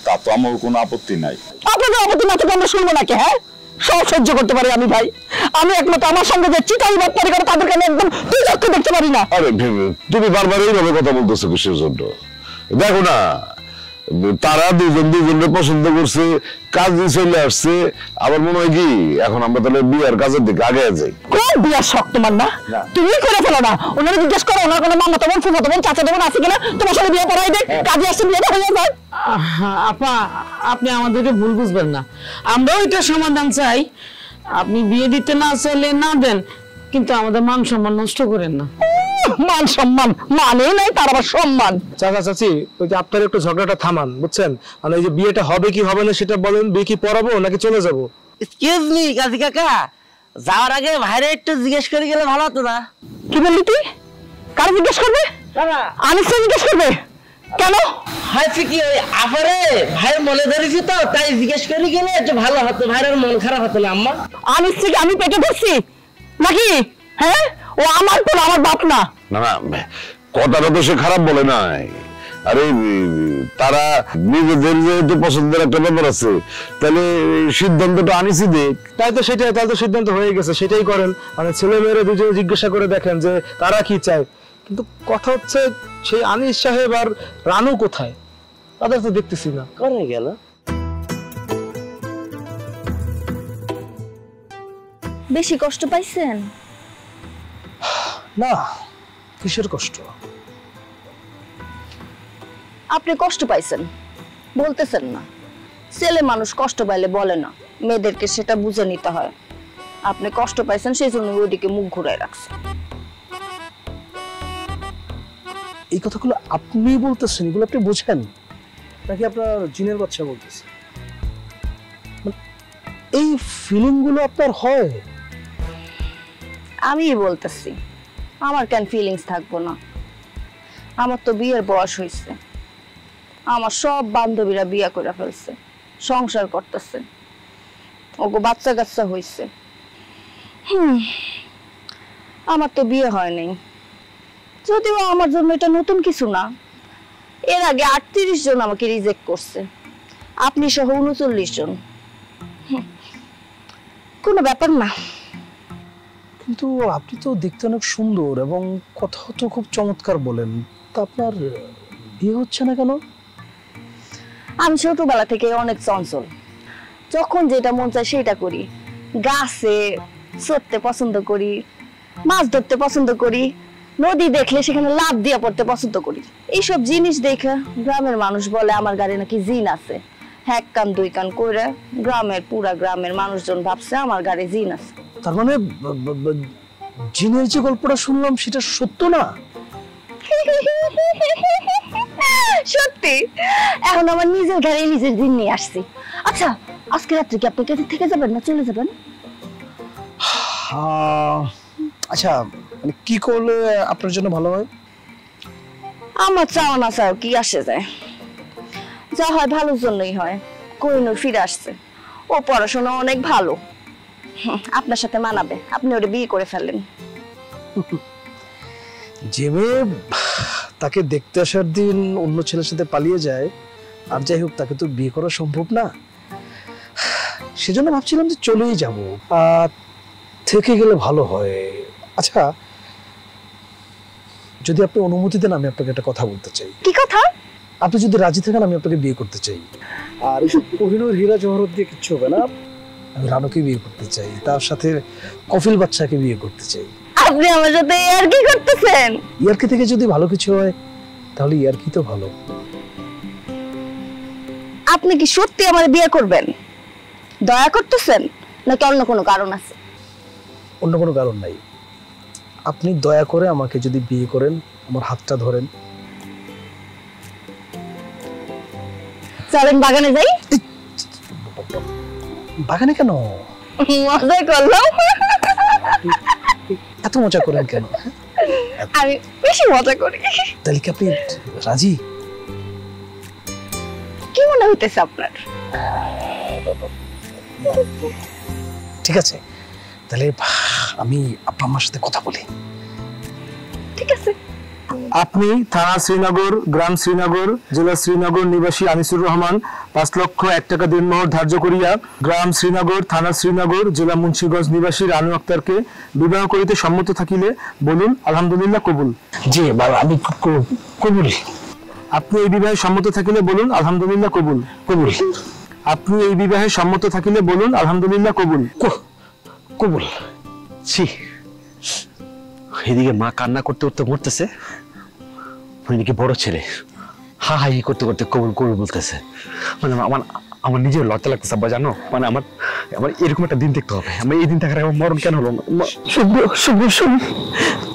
তা তো আমার কোনো আপত্তি নাই। আপনাদের আপত্তি না থেকে আমরা শুনবো নাকি? হ্যাঁ, সব সহ্য করতে পারি আমি ভাই। আমি একমাত্র আমার সঙ্গে যে চিটারি বাটপারি করে তাদেরকে আমি একদম দুই চক্ষু দেখতে পারি না। আরে তুমি বারবার এইভাবে কথা বলতেছো কিসের জন্য? দেখো না, তারা দুজনের পছন্দ করছে, কাজে চলে আসছে, আবার মনে হয় কি এখন আমরা তাহলে বিয়ার কাজের দিকে আগে যাই। কোন বিয়ার শখ তোমার? না তুমি করে ফেলো না, ওনারা জিজ্ঞেস করো ওনার কোনো মামা তখন ফুফা তখন চাচা তখন আছে কিনা, তোমার সাথে বিয়ে করাই দেয়, কাজে আসছে বিয়েটা হয়ে যায়। আপা, আপনি আমাদেরকে ভুল বুঝবেন না, আমরাও এটা সমাধান চাই। আপনি বিয়ে দিতে না চাইলে না দেন, কিন্তু আমাদের মান সম্মান নষ্ট করেন না। মান সম্মান মানে নাই, তার আবার সম্মান। চাচা চাচি, ওই যে আপনার একটু ঝগড়াটা থামান, বুঝছেন? আর এই যে বিয়েটা হবে কি হবে না সেটা বলেন, বিয়ে কি পড়াবো নাকি চলে যাবো? এক্সকিউজ মি কাজী কাকা, যাওয়ার আগে ভাইরে একটু জিজ্ঞেস করে গেলে ভালো হতো না? কি বললি তুই? কার জিজ্ঞেস করবে? আনিসকে জিজ্ঞেস করবে কেন? হয়েছে কি, ওই আপারে ভাই মনে ধরেছি তো, তাই জিজ্ঞেস করে গেলে একটু ভালো হতো, ভাইয়ের মন খারাপ হতো না। আম্মা, আনিস থেকে আমি পেটে ধরছি নাকি? হ্যাঁ, ও আমার তো আমার বাপ না। না না, কথাটা তো সে খারাপ বলে নাই। আরে তারা নিজেদের যেহেতু পছন্দের একটা ব্যাপার আছে, তাহলে সিদ্ধান্তটা আনিসই দেখ। তাই তো সেটাই, তাহলে তো সিদ্ধান্ত হয়ে গেছে, সেটাই করেন। মানে ছেলে মেয়েরা দুজনে জিজ্ঞাসা করে দেখেন যে তারা কি চায়। কিন্তু কথা হচ্ছে, সেই আনিস সাহেব আর রানু কোথায়? তাদের তো দেখতেছি না। কোনে গেল? বেশি কষ্ট পাইছেন? না, কিসের কষ্ট? আপনি কষ্ট পাইছেন বলতেছেন না। ছেলে মানুষ কষ্ট পাইলে বলে না, মেয়েদেরকে সেটা বুঝে নিতে হয়। আপনি কষ্ট পাইছেন, সেই জন্য ওইদিকে মুখ ঘুরাই রাখছেন। এই কথাগুলো আপনি বলতেছেন, এগুলো আপনি বুঝেন নাকি আপনার জিনের বাচ্চা বলতেছে? এই ফিলিং গুলো আপনার হয়? আমি বলতেছি, আমার কেন ফিলিংস থাকবো না? আমার তো বিয়ের বয়স হয়েছে, আমার সব বান্ধবীরা বিয়ে করে ফেলছে, সংসার করতেছে, ওগো বাচ্চা কাচ্চা হয়েছে। আমার তো বিয়ে হয় নাই, যদিও আমার জন্য এটা নতুন কিছু না। এর আগে 38 জন আমাকে রিজেক্ট করছে, আপনি সহ 39 জন। কোনো ব্যাপার না। কিন্তু আপনি তো দেখতে অনেক সুন্দর এবং কথা তো খুব চমৎকার বলেন, তা আপনার বিয়ে হচ্ছে না কেন? আমি ছোটবেলা থেকে অনেক চঞ্চল, যখন যেটা মন চায় সেটা করি। গাছে চড়তে পছন্দ করি, মাছ ধরতে পছন্দ করি, নদী দেখলে সেখানে লাফ দিয়ে পড়তে পছন্দ করি। এইসব জিনিস দেখে গ্রামের মানুষ বলে আমার গাড়ি নাকি জিন আছে। এক কান দুই কান কইরা পুরা গ্রামের মানুষজন ভাবছে আমার গাড়ি জিন আছে। তার মানে জিনের যে গল্পটা শুনলাম সেটা সত্য না? সত্যি। এখন আমার নিজের গাড়ি নিজের জিন নিয়ে আসছি। আচ্ছা, আজকে রাত্রে কি আপনি কাছে থেকে যাবেন না চলে যাবেন? আচ্ছা, মানে কি করলে আপনার জন্য ভালো হয়? আমার চাওয়া না চাও কি আসে যায়, যা হয় ভালোর জন্যই হয়। কোহিনূর ফিরে আসছে, ও পড়াশোনা অনেক ভালো, আপনার সাথে মানাবে, আপনি ওটা বিয়ে করে ফেলেন। যে মেয়ে তাকে দেখতে আসার দিন অন্য ছেলের সাথে পালিয়ে যায়, আর যাই হোক তাকে তো বিয়ে করা সম্ভব না, সেজন্য ভাবছিলাম যে চলেই যাব, থেকে গেলে ভালো হয়। আচ্ছা, যদি আপনি অনুমতি দেন আমি আপনাকে একটা কথা বলতে চাই। কি কথা? আপনি যদি রাজি থাকেন আমি আপনাকে বিয়ে করতে চাই। আর এসব কোহিনূর হীরা জহরত দিয়ে কিচ্ছু হবে না। আমি রানুকে বিয়ে করতে চাই, তার সাথে কফিল বাচ্চাকে বিয়ে করতে চাই। আপনি আমার সাথে ইয়ার্কি করতেছেন? ইয়ার্কি থেকে যদি ভালো কিছু হয় তাহলে ইয়ার্কি তো ভালো। আপনি কি সত্যি আমার বিয়ে করবেন? দয়া করতেছেন নাকি অন্য কোনো কারণ আছে? অন্য কোনো কারণ নাই। আপনি দয়া করে আমাকে যদি বিয়ে করেন, আমার হাতটা ধরেন। চলেন বাগানে যাই। বাগানে কেন? মজা করলাম। এত মজা করেন কেন? আমি বেশি মজা করি। তাহলে কি আপনি রাজি? কি মনে হইতেছে আপনার? ঠিক আছে, তাহলে আমি আপনার আমার সাথে কথা বলি। ঠিক আছে। আপনি থানা শ্রীনগর, গ্রাম শ্রীনগর, জেলা শ্রীনগর নিবাসী আনিসুর রহমান 5,01,000 টাকা দিনমোহর ধার্য করিয়া গ্রাম শ্রীনগর, থানা শ্রীনগর, জেলা মুন্সিগঞ্জ নিবাসী রানু আক্তারকে বিবাহ করিতে সম্মত থাকিলে বলুন আলহামদুলিল্লাহ কবুল। জি বাবা, আমি কবুল। আপনি এই বিবাহে সম্মত থাকিলে বলুন আলহামদুলিল্লাহ কবুল। কবুল। আপনি এই বিবাহে সম্মত থাকিলে বলুন আলহামদুলিল্লাহ কবুল। কবুল। ছি, এদিকে মা কান্না করতে করতে মরতেছে, ওইদিকে বড় ছেলে হা হাই করতে করতে কবুল কবুল বলতেছে। মানে আমার নিজের লজ্জা লাগতেছে আব্বা, জানো? মানে আমার এরকম একটা দিন দেখতে হবে। আমার এই দিন দেখার আমার মরণ কেন হলো? শোন,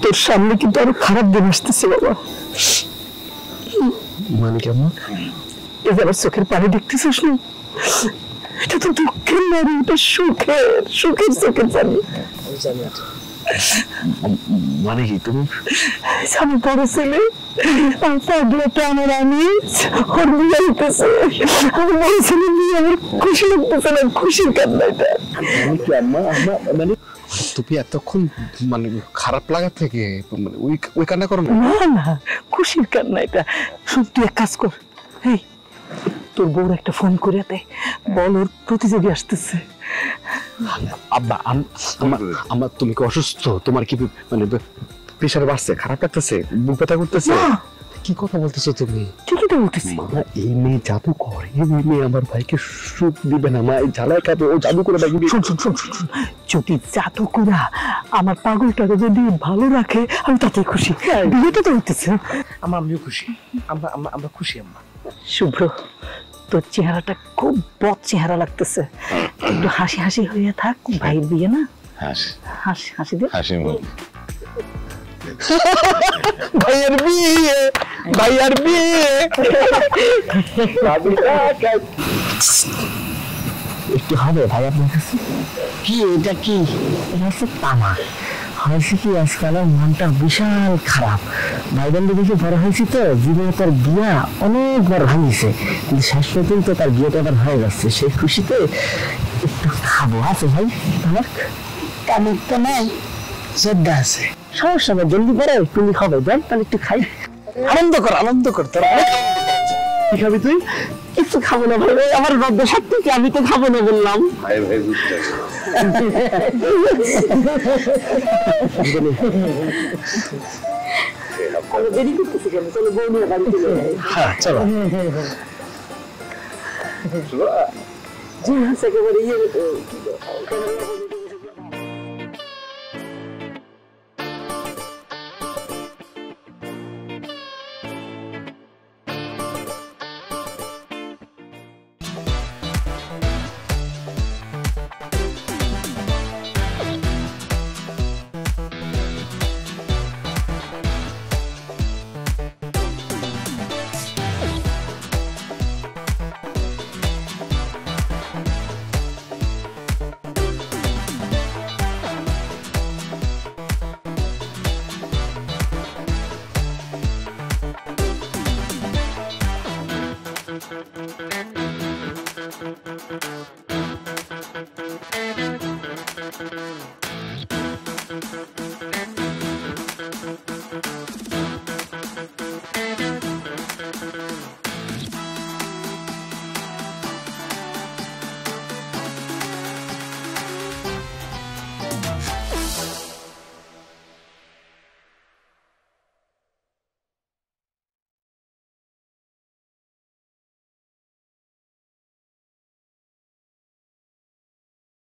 তোর সামনে কিন্তু আরো খারাপ দিন আসতেছে বাবা। মানে কেমন? এই যে আমার চোখের পানি দেখতেছিস না, এটা তো দুঃখের না, এটা সুখের চোখের পানি। মানে কি তুমি? আমি বড় ছেলে, আমার আমি ওর বিয়ে হইতেছে, আমার বড় ছেলে নিয়ে আমার খুশি লাগতেছে না, খুশির কান্না এটা। মানে তুমি এতক্ষণ মানে খারাপ লাগা থেকে মানে ওই কান্না করো না? না, খুশির কান্না এটা। শুন, তুই এক কাজ কর, এই তোর বউর একটা ফোন করে দে, বল ওর প্রতিযোগী আসতেছে। আব্বা, আমার তুমি কি অসুস্থ? তোমার কি মানে প্রেশার বাড়ছে, খারাপ লাগতেছে, বুক ব্যথা করতেছে? কি কথা বলতেছো তুমি? ঠিকই তো বলতেছি। এই মেয়ে জাদু করে, এই মেয়ে আমার ভাইকে সুখ দিবে না, মা এই জ্বালায় খাবে, ও জাদু করে দেখবি। শোন, যদি জাদু করা আমার পাগলটাকে যদি ভালো রাখে আমি তাতে খুশি। বিয়েটা তো হইতেছে, আমিও খুশি, আমরা খুশি। আম্মা শুভ্র, তোর চেহারাটা খুব বদ চেহারা লাগতেছে, একটু হাসি হাসি হয়ে থাক, ভাইয়ের বিয়ে না? হাসি দে। ভাইয়ের বিয়ে, ভাইয়ের বিয়ে। একটু হবে ভাই আপনার কাছে? কি এটা? কি এটা? হচ্ছে তামা। হয়েছে কি, আজকাল মনটা বিশাল খারাপ। ভাইবন্ধু দেখে বড় হয়েছি তো, জীবনে তার বিয়া অনেকবার ভাঙিছে, কিন্তু শেষ পর্যন্ত তার বিয়েটা আবার হয়ে যাচ্ছে। সেই খুশিতে একটু খাবো। আছে ভাই আমার কামড় তো নাই, শ্রদ্ধা আছে, সমস্যা নেই, জলদি করে তুমি খাবে, দেন তাহলে একটু খাই। আনন্দ কর তোর। কি খাবি তুই? কিছু খাবো না ভাই, আমার রব্দ সত্যি কি, আমি তো খাবো না বললাম। দেরি করতেছি কেন? চলো বউ নিয়ে বাড়ি চলে যাই। হ্যাঁ চলো। জি হ্যাঁ, একেবারে Thank you.